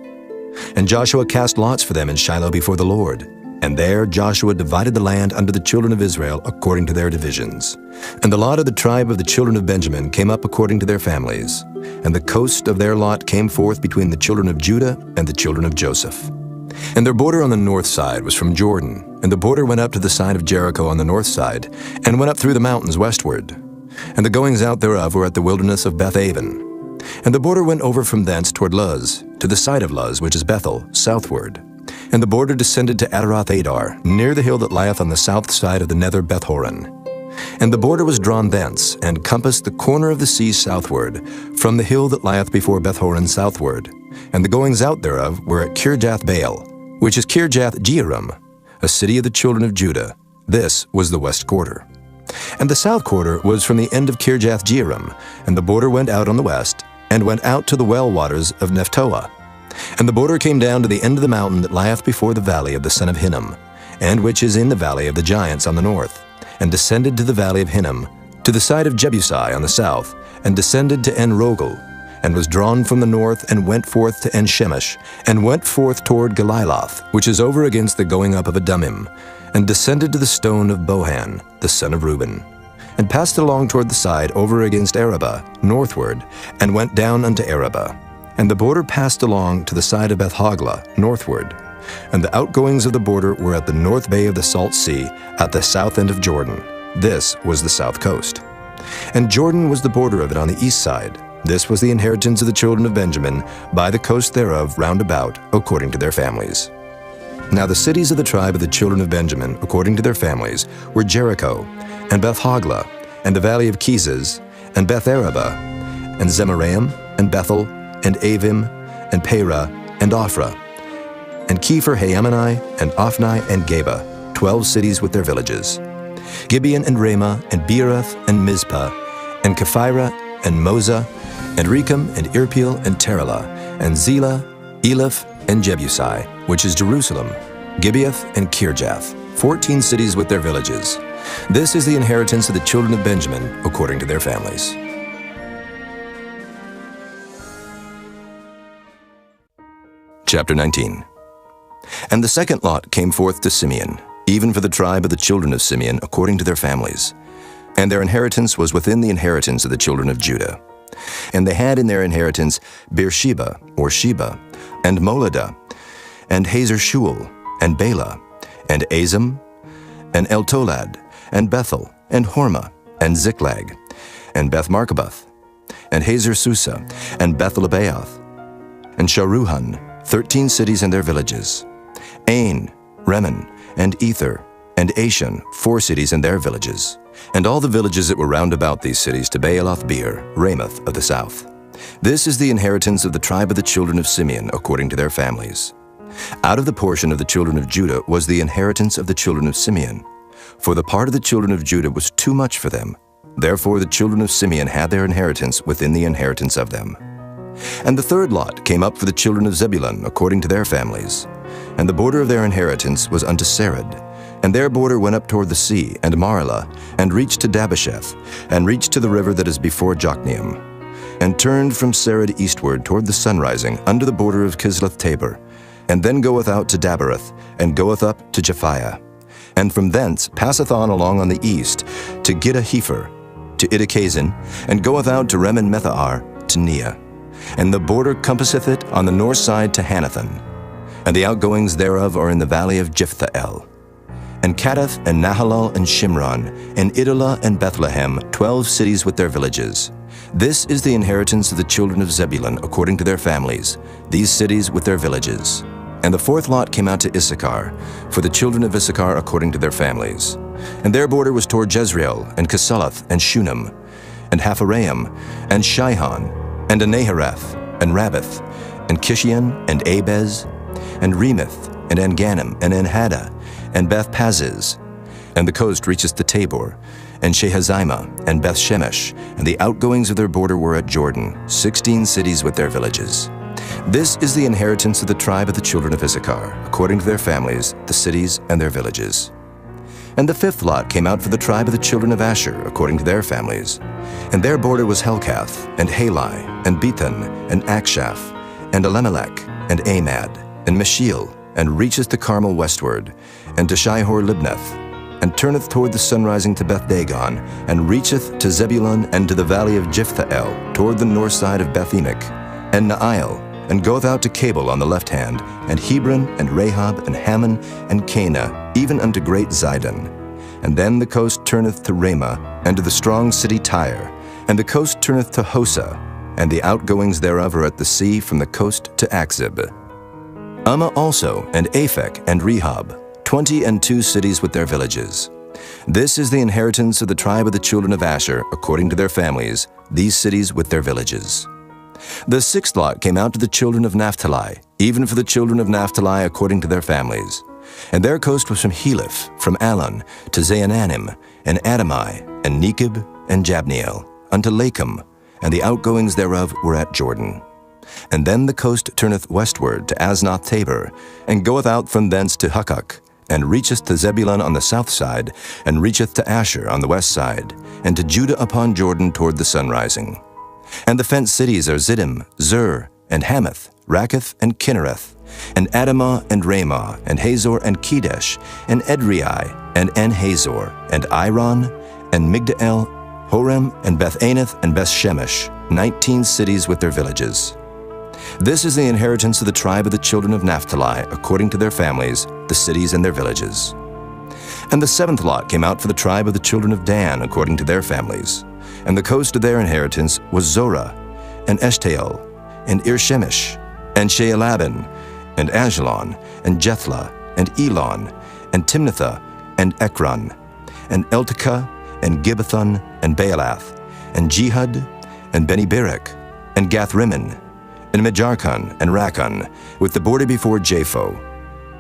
And Joshua cast lots for them in Shiloh before the Lord. And there Joshua divided the land unto the children of Israel according to their divisions. And the lot of the tribe of the children of Benjamin came up according to their families. And the coast of their lot came forth between the children of Judah and the children of Joseph. And their border on the north side was from Jordan, and the border went up to the side of Jericho on the north side, and went up through the mountains westward. And the goings out thereof were at the wilderness of Beth-aven. And the border went over from thence toward Luz, to the side of Luz, which is Bethel, southward. And the border descended to Adaroth-adar, near the hill that lieth on the south side of the nether Beth-horon. And the border was drawn thence, and compassed the corner of the sea southward, from the hill that lieth before Beth-horon southward. And the goings out thereof were at Kirjath-baal, which is Kirjath-jearim, a city of the children of Judah. This was the west quarter. And the south quarter was from the end of Kirjath-jearim, and the border went out on the west, and went out to the well waters of Nephtoah. And the border came down to the end of the mountain that lieth before the valley of the son of Hinnom, and which is in the valley of the giants on the north, and descended to the valley of Hinnom, to the side of Jebusai on the south, and descended to En-rogel, and was drawn from the north, and went forth to En-shemesh, and went forth toward Galiloth, which is over against the going up of Adumim, and descended to the stone of Bohan, the son of Reuben, and passed along toward the side over against Arabah, northward, and went down unto Arabah. And the border passed along to the side of Beth-hoglah, northward. And the outgoings of the border were at the north bay of the Salt Sea, at the south end of Jordan. This was the south coast. And Jordan was the border of it on the east side. This was the inheritance of the children of Benjamin, by the coast thereof round about, according to their families. Now the cities of the tribe of the children of Benjamin, according to their families, were Jericho, and Beth-hoglah, and the valley of Keziz, and Beth-arabah, and Zemaraim, and Bethel, and Avim, and Perah, and Ophrah, and Kepher-haammonai, and Ophni, and Geba, 12 cities with their villages. Gibeon, and Ramah, and Beeroth, and Mizpah, and Kephirah, and Moza, and Rechem, and Irpeel, and Terelah, and Zelah, Eleph, and Jebusai, which is Jerusalem, Gibeath, and Kirjath, 14 cities with their villages. This is the inheritance of the children of Benjamin, according to their families. Chapter 19. And the second lot came forth to Simeon, even for the tribe of the children of Simeon, according to their families. And their inheritance was within the inheritance of the children of Judah. And they had in their inheritance Beersheba, or Sheba, and Moladah, and Hazer-shual, and Bela, and Azim, and Eltolad, and Bethel, and Hormah, and Ziklag, and Beth-marcaboth, and Hazer-susa, and Beth-lebaoth, and Sharuhan, 13 cities and their villages. Ain, Rimmon, and Ether, and Ashan, 4 cities and their villages. And all the villages that were round about these cities to Baalath-beer, Ramoth of the south. This is the inheritance of the tribe of the children of Simeon, according to their families. Out of the portion of the children of Judah was the inheritance of the children of Simeon. For the part of the children of Judah was too much for them. Therefore the children of Simeon had their inheritance within the inheritance of them. And the third lot came up for the children of Zebulun, according to their families. And the border of their inheritance was unto Sarid. And their border went up toward the sea, and Marlah, and reached to Dabasheth, and reached to the river that is before Jokneam, and turned from Sarid eastward toward the sunrising, unto the border of Kisloth-tabor, and then goeth out to Dabereth, and goeth up to Japhiah, and from thence passeth on along on the east to Gittah-hefer, to Idakazin, and goeth out to Remon-methahar, to Neah. And the border compasseth it on the north side to Hanathon, and the outgoings thereof are in the valley of Jiphthahel. And Cadath, and Nahalal, and Shimron, and Idolah, and Bethlehem, 12 cities with their villages. This is the inheritance of the children of Zebulun, according to their families, these cities with their villages. And the fourth lot came out to Issachar, for the children of Issachar according to their families. And their border was toward Jezreel, and Kesaloth, and Shunem, and Hapharaim, and Shihon, and Anahareth, and Rabbath, and Kishion, and Abez, and Remoth, and Engannim, and Enhaddah, and Beth-paziz. And the coast reacheth to Tabor, and Shehazimah, and Beth-Shemesh, and the outgoings of their border were at Jordan, 16 cities with their villages. This is the inheritance of the tribe of the children of Issachar, according to their families, the cities and their villages. And the fifth lot came out for the tribe of the children of Asher, according to their families. And their border was Helkath, and Halai, and Bethan, and Akshaph, and Elimelech, and Amad, and Meshiel, and reacheth to Carmel westward, and to Shihor-Libnath, and turneth toward the sunrising to Beth-Dagon, and reacheth to Zebulun and to the valley of Jephthahel, toward the north side of Beth-Emek, and Naail, and goeth out to Cabul on the left hand, and Hebron, and Rahab, and Hammon, and Cana, even unto great Zidon. And then the coast turneth to Ramah, and to the strong city Tyre, and the coast turneth to Hosa, and the outgoings thereof are at the sea from the coast to Akzib. Ummah also, and Aphek, and Rehob, 22 cities with their villages. This is the inheritance of the tribe of the children of Asher, according to their families, these cities with their villages. The sixth lot came out to the children of Naphtali, even for the children of Naphtali according to their families. And their coast was from Heleph, from Alon, to Zaananim, and Adamai, and Nekeb, and Jabneel, unto Lakum, and the outgoings thereof were at Jordan. And then the coast turneth westward to Aznoth Tabor, and goeth out from thence to Hukkok, and reacheth to Zebulun on the south side, and reacheth to Asher on the west side, and to Judah upon Jordan toward the sunrising. And the fenced cities are Ziddim, Zur, and Hamath, Rakkath, and Kinnereth, and Adamah, and Ramah, and Hazor, and Kedesh, and Edrei, and En-Hazor, and Iron, and Migdal, Horem, and Beth-Anath, and Beth-Shemesh, 19 cities with their villages. This is the inheritance of the tribe of the children of Naphtali, according to their families, the cities and their villages. And the seventh lot came out for the tribe of the children of Dan, according to their families. And the coast of their inheritance was Zorah, and Eshtaol, and Irshemesh, and Shealabin, and Ajalon, and Jethlah, and Elon, and Timnathah, and Ekron, and Eltekah, and Gibbethon, and Baalath, and Jehud, and Beni-Berak, and Gath-Rimmon, and Mejarkon, and Rakkon, with the border before Japho.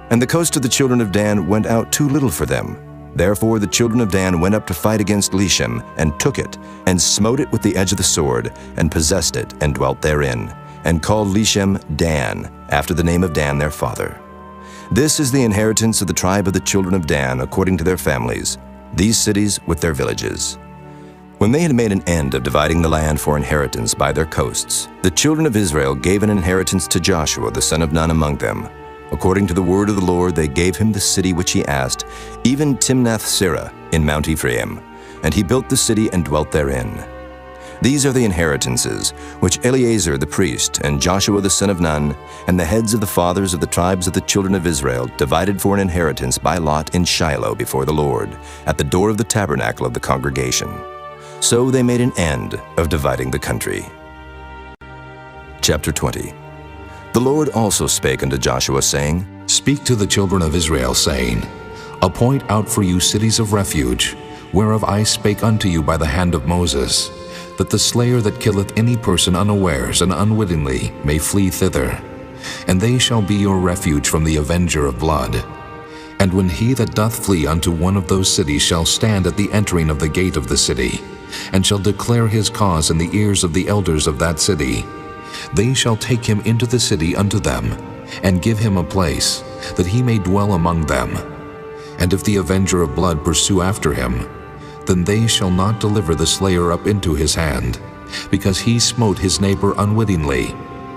And the coast of the children of Dan went out too little for them. Therefore the children of Dan went up to fight against Leshem, and took it, and smote it with the edge of the sword, and possessed it, and dwelt therein, and called Leshem Dan, after the name of Dan their father. This is the inheritance of the tribe of the children of Dan, according to their families, these cities with their villages. When they had made an end of dividing the land for inheritance by their coasts, the children of Israel gave an inheritance to Joshua the son of Nun among them. According to the word of the Lord, they gave him the city which he asked, even Timnath-Serah in Mount Ephraim, and he built the city and dwelt therein. These are the inheritances which Eleazar the priest, and Joshua the son of Nun, and the heads of the fathers of the tribes of the children of Israel divided for an inheritance by lot in Shiloh before the Lord, at the door of the tabernacle of the congregation. So they made an end of dividing the country. Chapter 20. The Lord also spake unto Joshua, saying, Speak to the children of Israel, saying, Appoint out for you cities of refuge, whereof I spake unto you by the hand of Moses, that the slayer that killeth any person unawares and unwittingly may flee thither. And they shall be your refuge from the avenger of blood. And when he that doth flee unto one of those cities shall stand at the entering of the gate of the city, and shall declare his cause in the ears of the elders of that city, they shall take him into the city unto them, and give him a place, that he may dwell among them. And if the avenger of blood pursue after him, then they shall not deliver the slayer up into his hand, because he smote his neighbor unwittingly,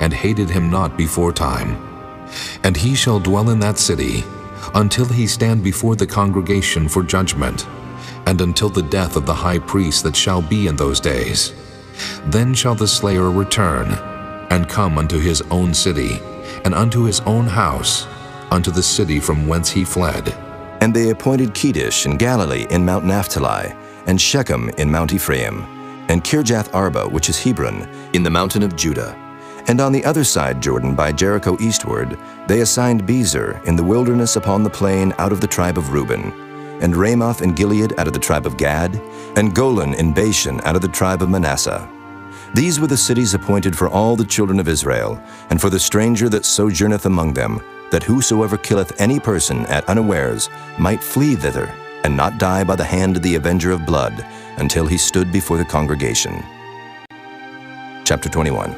and hated him not before time. And he shall dwell in that city, until he stand before the congregation for judgment, and until the death of the high priest that shall be in those days. Then shall the slayer return, and come unto his own city, and unto his own house, unto the city from whence he fled. And they appointed Kedesh in Galilee in Mount Naphtali, and Shechem in Mount Ephraim, and Kirjath Arba, which is Hebron, in the mountain of Judah. And on the other side Jordan, by Jericho eastward, they assigned Bezer in the wilderness upon the plain out of the tribe of Reuben, and Ramoth in Gilead out of the tribe of Gad, and Golan in Bashan out of the tribe of Manasseh. These were the cities appointed for all the children of Israel, and for the stranger that sojourneth among them, that whosoever killeth any person at unawares might flee thither, and not die by the hand of the avenger of blood, until he stood before the congregation. Chapter 21.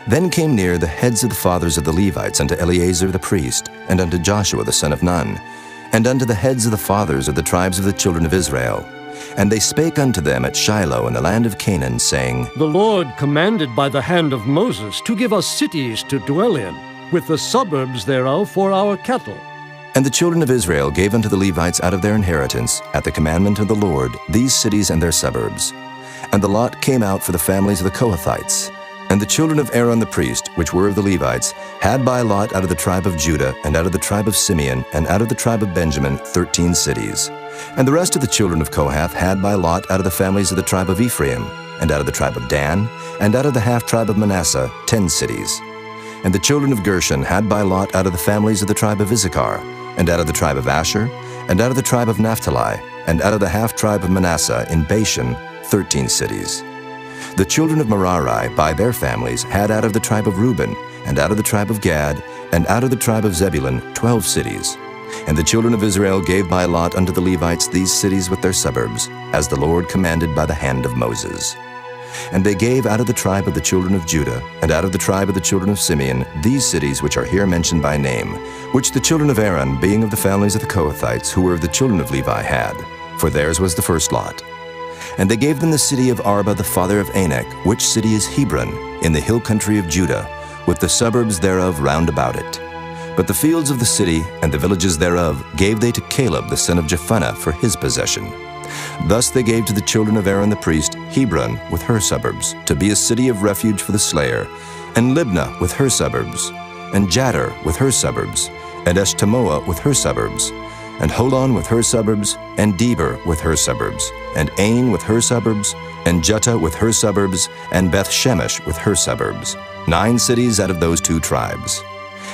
Then came near the heads of the fathers of the Levites unto Eleazar the priest, and unto Joshua the son of Nun, and unto the heads of the fathers of the tribes of the children of Israel. And they spake unto them at Shiloh in the land of Canaan, saying, The Lord commanded by the hand of Moses to give us cities to dwell in, with the suburbs thereof for our cattle. And the children of Israel gave unto the Levites out of their inheritance, at the commandment of the Lord, these cities and their suburbs. And the lot came out for the families of the Kohathites. And the children of Aaron the priest, which were of the Levites, had by lot out of the tribe of Judah, and out of the tribe of Simeon, and out of the tribe of Benjamin, 13 cities. And the rest of the children of Kohath had by lot out of the families of the tribe of Ephraim, and out of the tribe of Dan, and out of the half-tribe of Manasseh, 10 cities. And the children of Gershon had by lot out of the families of the tribe of Issachar, and out of the tribe of Asher, and out of the tribe of Naphtali, and out of the half-tribe of Manasseh in Bashan, 13 cities. The children of Merari by their families had out of the tribe of Reuben, and out of the tribe of Gad, and out of the tribe of Zebulun, 12 cities. And the children of Israel gave by lot unto the Levites these cities with their suburbs, as the Lord commanded by the hand of Moses. And they gave out of the tribe of the children of Judah, and out of the tribe of the children of Simeon, these cities which are here mentioned by name, which the children of Aaron, being of the families of the Kohathites, who were of the children of Levi, had, for theirs was the first lot. And they gave them the city of Arba the father of Anak, which city is Hebron, in the hill country of Judah, with the suburbs thereof round about it. But the fields of the city and the villages thereof gave they to Caleb the son of Jephunneh for his possession. Thus they gave to the children of Aaron the priest Hebron with her suburbs, to be a city of refuge for the slayer, and Libnah with her suburbs, and Jadar with her suburbs, and Eshtemoa with her suburbs, and Holon with her suburbs, and Deber with her suburbs, and Ain with her suburbs, and Juttah with her suburbs, and Beth-Shemesh with her suburbs, 9 cities out of those 2 tribes.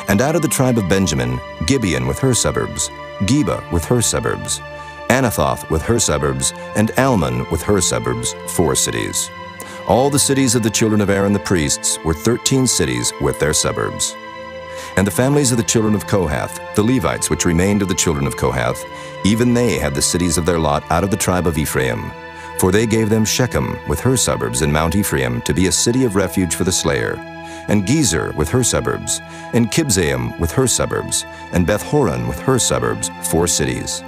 And out of the tribe of Benjamin, Gibeon with her suburbs, Geba with her suburbs, Anathoth with her suburbs, and Almon with her suburbs, 4 cities. All the cities of the children of Aaron the priests were 13 cities with their suburbs. And the families of the children of Kohath, the Levites which remained of the children of Kohath, even they had the cities of their lot out of the tribe of Ephraim. For they gave them Shechem with her suburbs in Mount Ephraim to be a city of refuge for the slayer, and Gezer with her suburbs, and Kibzaim with her suburbs, and Beth-horon with her suburbs, 4 cities.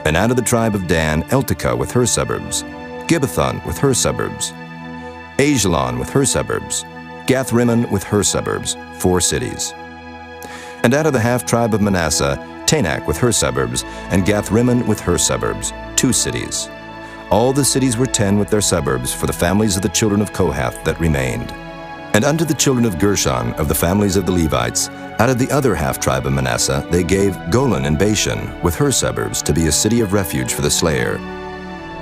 And out of the tribe of Dan, Eltekeh with her suburbs, Gibbethon with her suburbs, Ajalon with her suburbs, Gath-rimmon with her suburbs, 4 cities. And out of the half-tribe of Manasseh, Tanakh with her suburbs, and Gath-rimmon with her suburbs, 2 cities. All the cities were 10 with their suburbs for the families of the children of Kohath that remained. And unto the children of Gershon of the families of the Levites, out of the other half-tribe of Manasseh, they gave Golan and Bashan with her suburbs to be a city of refuge for the slayer,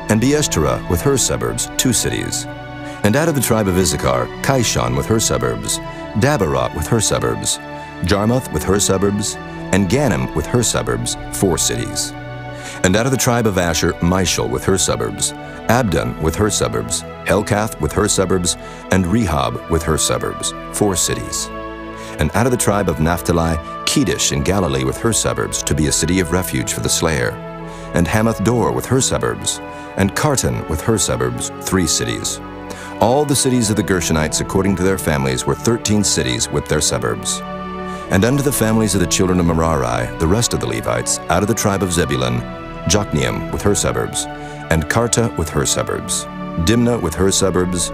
and Beeshterah with her suburbs, 2 cities. And out of the tribe of Issachar, Kishon with her suburbs, Dabarot with her suburbs, Jarmuth with her suburbs, and Ganim with her suburbs, 4 cities. And out of the tribe of Asher, Mishal with her suburbs, Abdon with her suburbs, Helkath with her suburbs, and Rehob with her suburbs, 4 cities. And out of the tribe of Naphtali, Kedesh in Galilee with her suburbs, to be a city of refuge for the slayer, and Hamath-dor with her suburbs, and Kartan with her suburbs, 3 cities. All the cities of the Gershonites according to their families were 13 cities with their suburbs. And unto the families of the children of Merari, the rest of the Levites, out of the tribe of Zebulun, Jokneam with her suburbs, and Karta with her suburbs, Dimnah with her suburbs,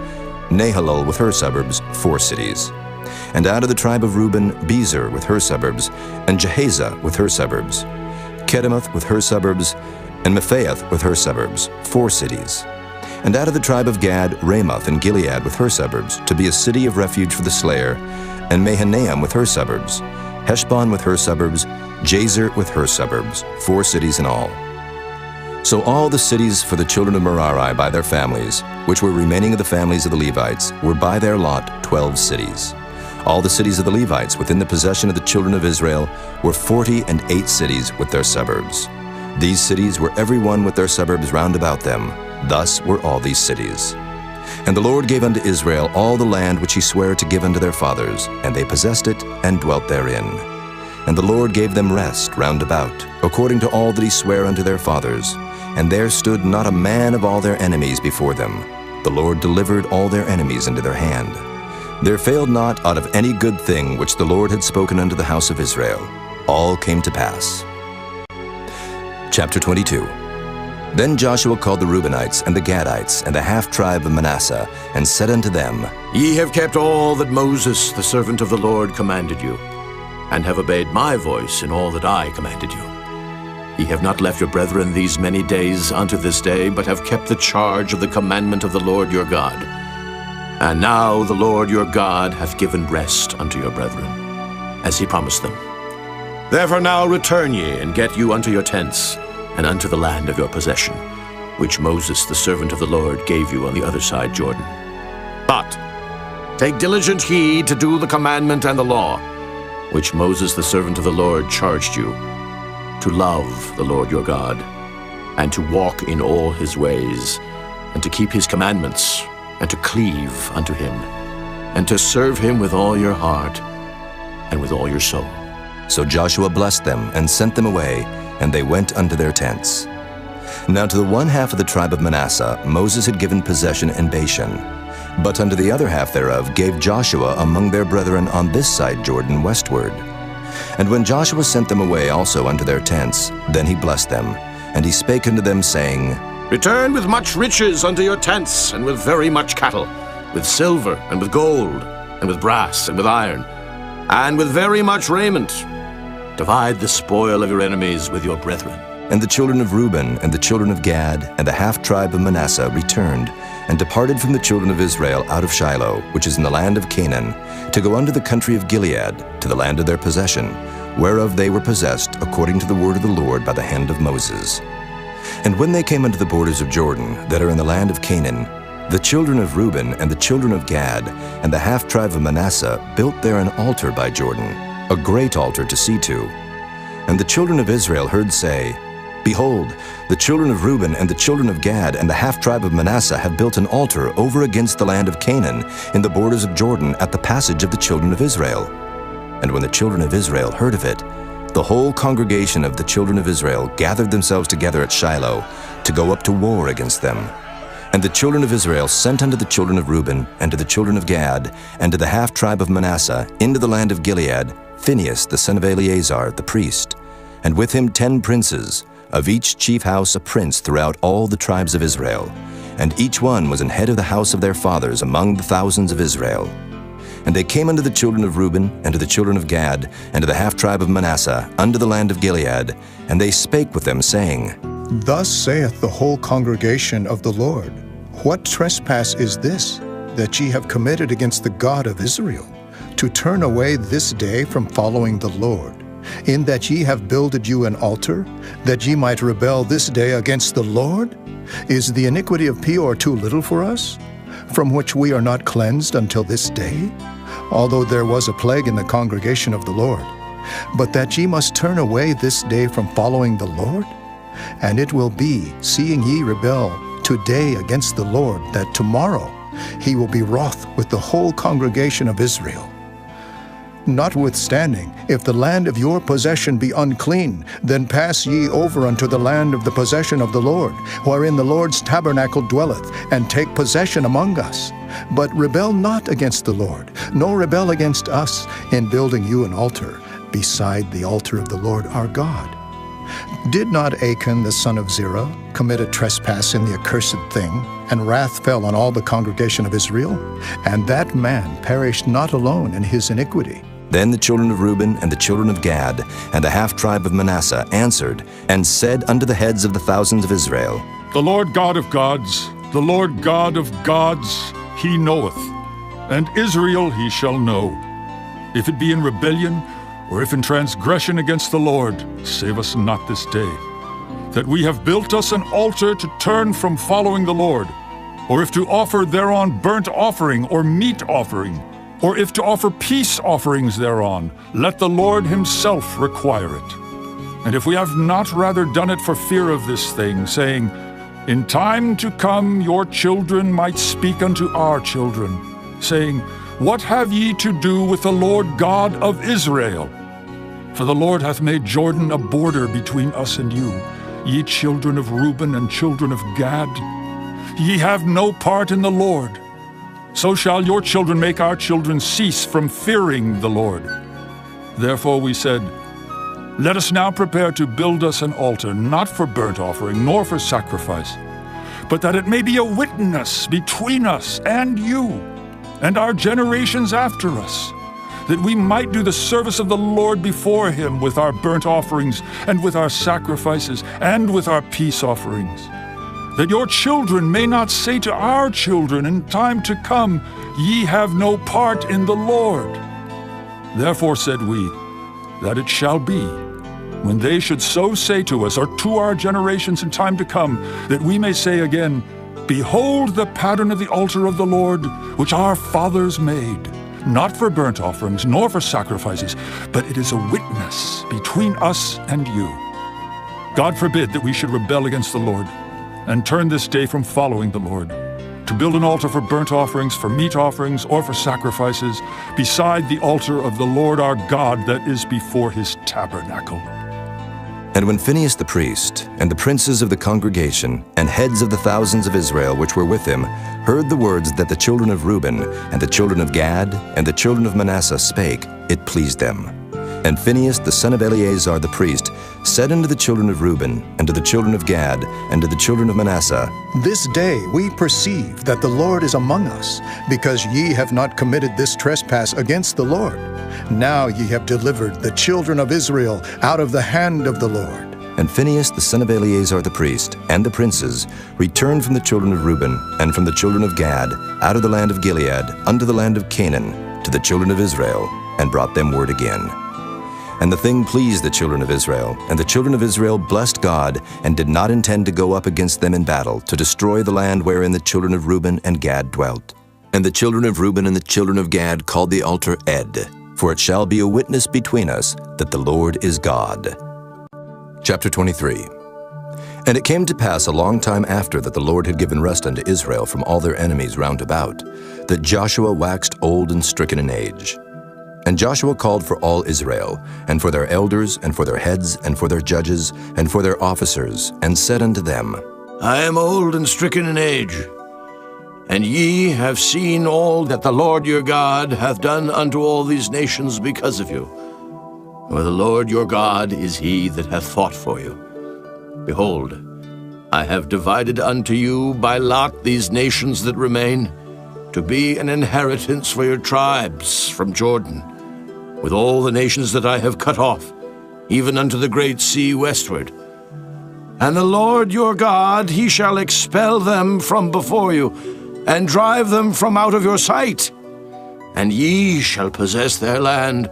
Nahalol with her suburbs, 4 cities. And out of the tribe of Reuben, Bezer with her suburbs, and Jehaza with her suburbs, Kedemoth with her suburbs, and Mephaath with her suburbs, 4 cities. And out of the tribe of Gad, Ramoth and Gilead with her suburbs, to be a city of refuge for the slayer, and Mahanaim with her suburbs, Heshbon with her suburbs, Jazer with her suburbs, 4 cities in all. So all the cities for the children of Merari by their families, which were remaining of the families of the Levites, were by their lot 12 cities. All the cities of the Levites within the possession of the children of Israel were 48 cities with their suburbs. These cities were every one with their suburbs round about them. Thus were all these cities. And the Lord gave unto Israel all the land which he sware to give unto their fathers, and they possessed it and dwelt therein. And the Lord gave them rest round about, according to all that he sware unto their fathers, and there stood not a man of all their enemies before them. The Lord delivered all their enemies into their hand. There failed not out of any good thing which the Lord had spoken unto the house of Israel. All came to pass. Chapter 22. Then Joshua called the Reubenites and the Gadites and the half-tribe of Manasseh, and said unto them, Ye have kept all that Moses, the servant of the Lord, commanded you, and have obeyed my voice in all that I commanded you. Ye have not left your brethren these many days unto this day, but have kept the charge of the commandment of the Lord your God. And now the Lord your God hath given rest unto your brethren, as he promised them. Therefore now return ye, and get you unto your tents, and unto the land of your possession, which Moses the servant of the Lord gave you on the other side Jordan. But take diligent heed to do the commandment and the law, which Moses the servant of the Lord charged you, to love the Lord your God, and to walk in all his ways, and to keep his commandments, and to cleave unto him, and to serve him with all your heart and with all your soul. So Joshua blessed them and sent them away, and they went unto their tents. Now to the one half of the tribe of Manasseh Moses had given possession in Bashan, but unto the other half thereof gave Joshua among their brethren on this side Jordan westward. And when Joshua sent them away also unto their tents, then he blessed them, and he spake unto them, saying, Return with much riches unto your tents, and with very much cattle, with silver, and with gold, and with brass, and with iron, and with very much raiment. Divide the spoil of your enemies with your brethren. And the children of Reuben and the children of Gad and the half-tribe of Manasseh returned, and departed from the children of Israel out of Shiloh, which is in the land of Canaan, to go unto the country of Gilead, to the land of their possession, whereof they were possessed according to the word of the Lord by the hand of Moses. And when they came unto the borders of Jordan, that are in the land of Canaan, the children of Reuben and the children of Gad and the half-tribe of Manasseh built there an altar by Jordan, a great altar to see to. And the children of Israel heard say, Behold, the children of Reuben and the children of Gad and the half-tribe of Manasseh have built an altar over against the land of Canaan in the borders of Jordan at the passage of the children of Israel. And when the children of Israel heard of it, the whole congregation of the children of Israel gathered themselves together at Shiloh to go up to war against them. And the children of Israel sent unto the children of Reuben and to the children of Gad and to the half-tribe of Manasseh into the land of Gilead Phinehas the son of Eleazar the priest, and with him 10 princes, of each chief house a prince throughout all the tribes of Israel, and each one was an head of the house of their fathers among the thousands of Israel. And they came unto the children of Reuben, and to the children of Gad, and to the half-tribe of Manasseh, unto the land of Gilead, and they spake with them, saying, Thus saith the whole congregation of the Lord, What trespass is this, that ye have committed against the God of Israel, to turn away this day from following the Lord, in that ye have builded you an altar, that ye might rebel this day against the Lord? Is the iniquity of Peor too little for us, from which we are not cleansed until this day? Although there was a plague in the congregation of the Lord, but that ye must turn away this day from following the Lord? And it will be, seeing ye rebel today against the Lord, that tomorrow he will be wroth with the whole congregation of Israel. Notwithstanding, if the land of your possession be unclean, then pass ye over unto the land of the possession of the Lord, wherein the Lord's tabernacle dwelleth, and take possession among us. But rebel not against the Lord, nor rebel against us, in building you an altar, beside the altar of the Lord our God. Did not Achan the son of Zerah commit a trespass in the accursed thing, and wrath fell on all the congregation of Israel? And that man perished not alone in his iniquity. Then the children of Reuben and the children of Gad and the half-tribe of Manasseh answered and said unto the heads of the thousands of Israel, The Lord God of gods, the Lord God of gods, he knoweth, and Israel he shall know. If it be in rebellion, or if in transgression against the Lord, save us not this day, that we have built us an altar to turn from following the Lord, or if to offer thereon burnt offering or meat offering, or if to offer peace offerings thereon, let the Lord himself require it. And if we have not rather done it for fear of this thing, saying, In time to come your children might speak unto our children, saying, What have ye to do with the Lord God of Israel? For the Lord hath made Jordan a border between us and you. ye children of Reuben and children of Gad? Ye have no part in the Lord. So shall your children make our children cease from fearing the Lord. Therefore we said, let us now prepare to build us an altar, not for burnt offering, nor for sacrifice, but that it may be a witness between us and you, and our generations after us, that we might do the service of the Lord before him with our burnt offerings, and with our sacrifices, and with our peace offerings. That your children may not say to our children in time to come, ye have no part in the Lord. Therefore said we, that it shall be, when they should so say to us, or to our generations in time to come, that we may say again, behold the pattern of the altar of the Lord, which our fathers made, not for burnt offerings, nor for sacrifices, but it is a witness between us and you. God forbid that we should rebel against the Lord, and turn this day from following the Lord, to build an altar for burnt offerings, for meat offerings, or for sacrifices, beside the altar of the Lord our God that is before his tabernacle. And when Phinehas the priest, and the princes of the congregation, and heads of the thousands of Israel which were with him, heard the words that the children of Reuben, and the children of Gad, and the children of Manasseh spake, it pleased them. And Phinehas the son of Eleazar the priest said unto the children of Reuben, and to the children of Gad, and to the children of Manasseh, This day we perceive that the Lord is among us, because ye have not committed this trespass against the Lord. Now ye have delivered the children of Israel out of the hand of the Lord. And Phinehas the son of Eleazar the priest, and the princes, returned from the children of Reuben, and from the children of Gad, out of the land of Gilead, unto the land of Canaan, to the children of Israel, and brought them word again. And the thing pleased the children of Israel, and the children of Israel blessed God, and did not intend to go up against them in battle, to destroy the land wherein the children of Reuben and Gad dwelt. And the children of Reuben and the children of Gad called the altar Ed, for it shall be a witness between us that the Lord is God. Chapter 23. And it came to pass a long time after that the Lord had given rest unto Israel from all their enemies round about, that Joshua waxed old and stricken in age. And Joshua called for all Israel, and for their elders, and for their heads, and for their judges, and for their officers, and said unto them, I am old and stricken in age, and ye have seen all that the Lord your God hath done unto all these nations because of you. For the Lord your God is he that hath fought for you. Behold, I have divided unto you by lot these nations that remain, to be an inheritance for your tribes from Jordan, with all the nations that I have cut off, even unto the great sea westward. And the Lord your God, he shall expel them from before you, and drive them from out of your sight. And ye shall possess their land,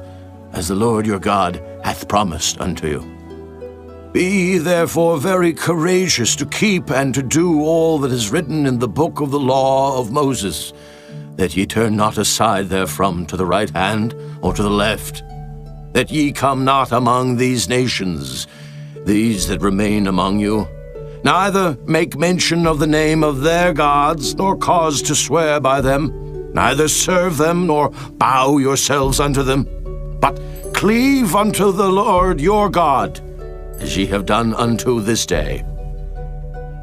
as the Lord your God hath promised unto you. Be therefore very courageous to keep and to do all that is written in the book of the law of Moses, that ye turn not aside therefrom to the right hand or to the left, that ye come not among these nations, these that remain among you, neither make mention of the name of their gods, nor cause to swear by them, neither serve them, nor bow yourselves unto them, but cleave unto the Lord your God, as ye have done unto this day.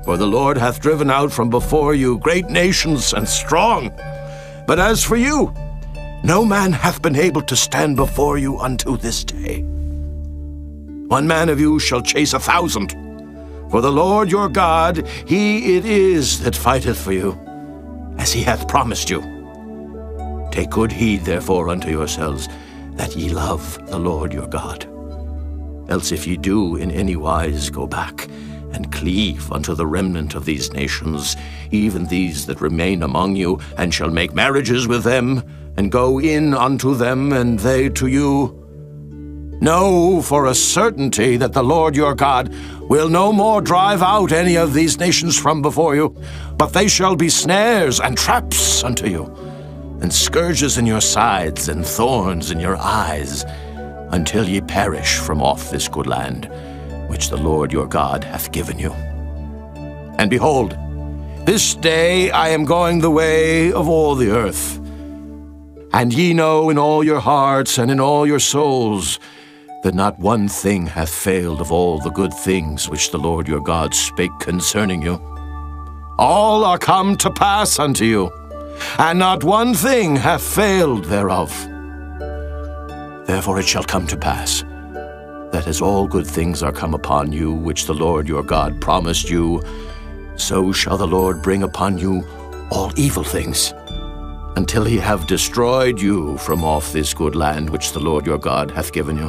For the Lord hath driven out from before you great nations and strong, but as for you, no man hath been able to stand before you unto this day. 1 man of you shall chase 1,000, for the Lord your God, he it is that fighteth for you, as he hath promised you. Take good heed therefore unto yourselves, that ye love the Lord your God. Else if ye do in any wise go back, and cleave unto the remnant of these nations, even these that remain among you, and shall make marriages with them, and go in unto them, and they to you, know for a certainty that the Lord your God will no more drive out any of these nations from before you, but they shall be snares and traps unto you, and scourges in your sides, and thorns in your eyes, until ye perish from off this good land, which the Lord your God hath given you. And behold, this day I am going the way of all the earth. And ye know in all your hearts and in all your souls that not one thing hath failed of all the good things which the Lord your God spake concerning you. All are come to pass unto you, and not one thing hath failed thereof. Therefore it shall come to pass, that as all good things are come upon you, which the Lord your God promised you, so shall the Lord bring upon you all evil things, until he have destroyed you from off this good land which the Lord your God hath given you.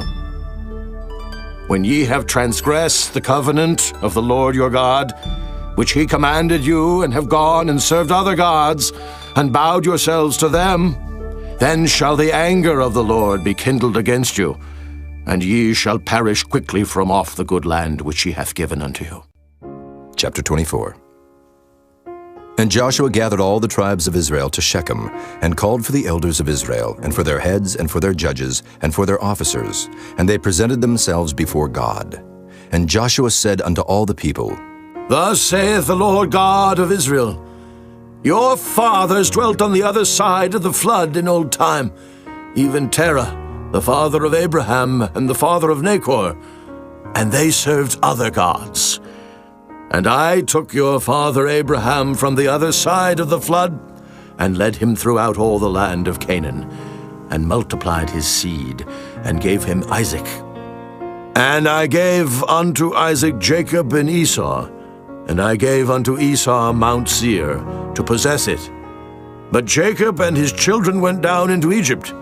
When ye have transgressed the covenant of the Lord your God, which he commanded you, and have gone and served other gods, and bowed yourselves to them, then shall the anger of the Lord be kindled against you, and ye shall perish quickly from off the good land which he hath given unto you. Chapter 24. And Joshua gathered all the tribes of Israel to Shechem, and called for the elders of Israel, and for their heads, and for their judges, and for their officers, and they presented themselves before God. And Joshua said unto all the people, Thus saith the Lord God of Israel, Your fathers dwelt on the other side of the flood in old time, even Terah, the father of Abraham, and the father of Nachor, and they served other gods. And I took your father Abraham from the other side of the flood, and led him throughout all the land of Canaan, and multiplied his seed, and gave him Isaac. And I gave unto Isaac Jacob and Esau, and I gave unto Esau Mount Seir, to possess it. But Jacob and his children went down into Egypt.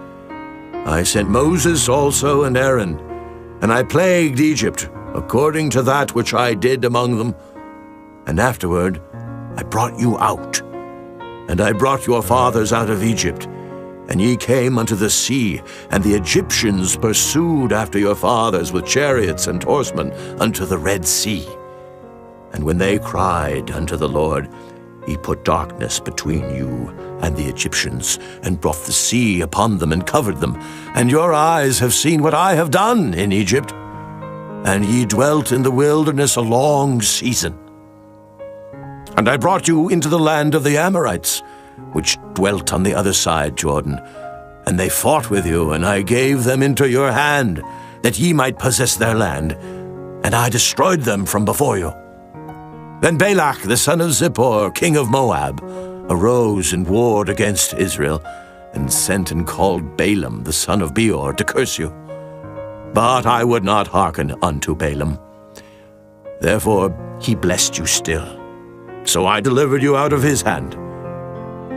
I sent Moses also and Aaron, and I plagued Egypt, according to that which I did among them. And afterward I brought you out, and I brought your fathers out of Egypt, and ye came unto the sea, and the Egyptians pursued after your fathers with chariots and horsemen unto the Red Sea. And when they cried unto the Lord, he put darkness between you and the Egyptians, and brought the sea upon them and covered them. And your eyes have seen what I have done in Egypt, and ye dwelt in the wilderness a long season. And I brought you into the land of the Amorites, which dwelt on the other side Jordan. And they fought with you, and I gave them into your hand, that ye might possess their land, and I destroyed them from before you. Then Balak the son of Zippor, king of Moab, arose and warred against Israel, and sent and called Balaam the son of Beor to curse you. But I would not hearken unto Balaam. Therefore he blessed you still. So I delivered you out of his hand.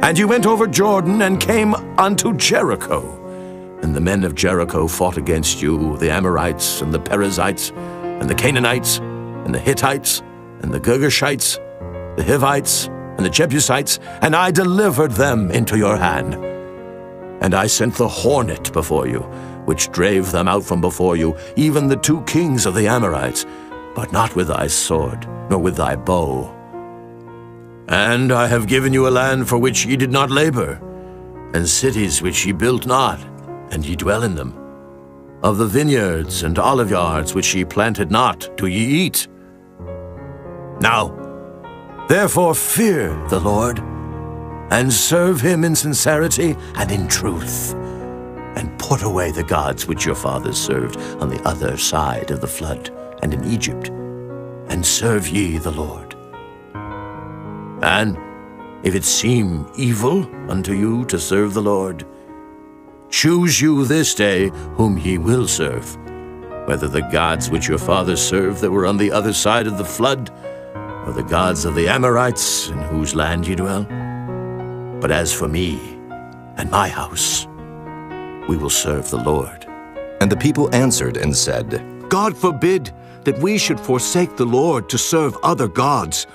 And you went over Jordan and came unto Jericho. And the men of Jericho fought against you, the Amorites, and the Perizzites, and the Canaanites, and the Hittites, and the Girgashites, the Hivites, and the Jebusites, and I delivered them into your hand. And I sent the hornet before you, which drave them out from before you, even the 2 kings of the Amorites, but not with thy sword, nor with thy bow. And I have given you a land for which ye did not labor, and cities which ye built not, and ye dwell in them. Of the vineyards and oliveyards which ye planted not, do ye eat. Now, therefore fear the Lord, and serve him in sincerity and in truth, and put away the gods which your fathers served on the other side of the flood and in Egypt, and serve ye the Lord. And if it seem evil unto you to serve the Lord, choose you this day whom ye will serve, whether the gods which your fathers served that were on the other side of the flood, or the gods of the Amorites in whose land ye dwell. But as for me and my house, we will serve the Lord. And the people answered and said, God forbid that we should forsake the Lord to serve other gods.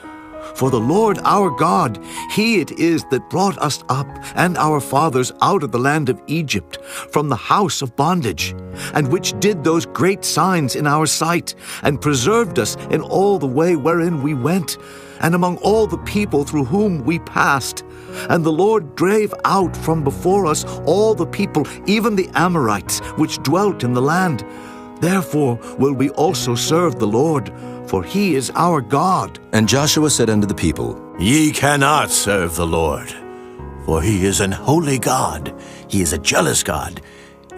For the Lord our God, he it is that brought us up and our fathers out of the land of Egypt, from the house of bondage, and which did those great signs in our sight, and preserved us in all the way wherein we went, and among all the people through whom we passed. And the Lord drave out from before us all the people, even the Amorites, which dwelt in the land. Therefore will we also serve the Lord, for he is our God. And Joshua said unto the people, Ye cannot serve the Lord, for he is an holy God. He is a jealous God.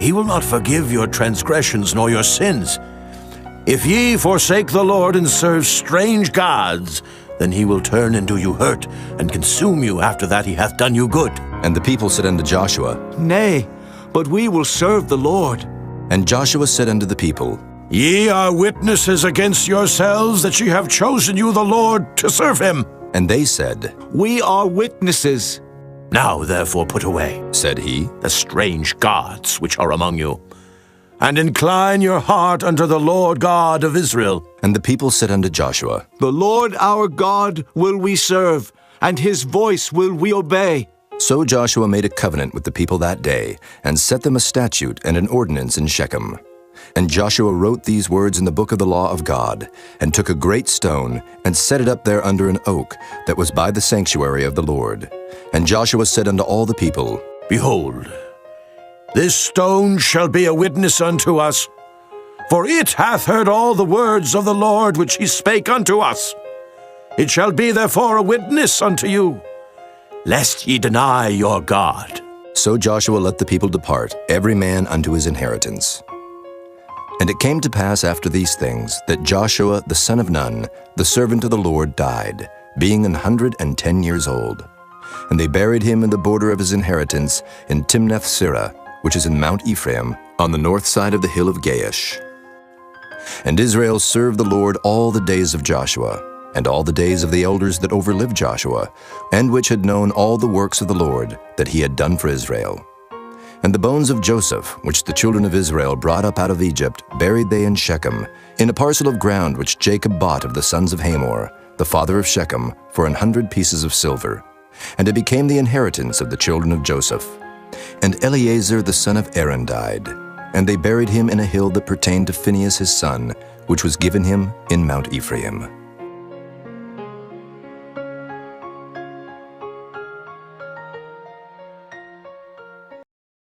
he will not forgive your transgressions nor your sins. If ye forsake the Lord and serve strange gods, then he will turn and do you hurt, and consume you after that he hath done you good. And the people said unto Joshua, Nay, but we will serve the Lord. And Joshua said unto the people, Ye are witnesses against yourselves that ye have chosen you the Lord to serve him. And they said, We are witnesses. Now therefore put away, said he, the strange gods which are among you, and incline your heart unto the Lord God of Israel. And the people said unto Joshua, The Lord our God will we serve, and his voice will we obey. So Joshua made a covenant with the people that day, and set them a statute and an ordinance in Shechem. And Joshua wrote these words in the book of the law of God, and took a great stone, and set it up there under an oak that was by the sanctuary of the Lord. And Joshua said unto all the people, Behold, this stone shall be a witness unto us, for it hath heard all the words of the Lord which he spake unto us. It shall be therefore a witness unto you, lest ye deny your God. So Joshua let the people depart, every man unto his inheritance. And it came to pass after these things that Joshua the son of Nun, the servant of the Lord, died, being 110 years old. And they buried him in the border of his inheritance in Timnath-Serah, which is in Mount Ephraim, on the north side of the hill of Gaish. And Israel served the Lord all the days of Joshua, and all the days of the elders that overlived Joshua, and which had known all the works of the Lord that he had done for Israel. And the bones of Joseph, which the children of Israel brought up out of Egypt, buried they in Shechem, in a parcel of ground which Jacob bought of the sons of Hamor, the father of Shechem, for 100 pieces of silver. And it became the inheritance of the children of Joseph. And Eleazar the son of Aaron died, and they buried him in a hill that pertained to Phinehas his son, which was given him in Mount Ephraim.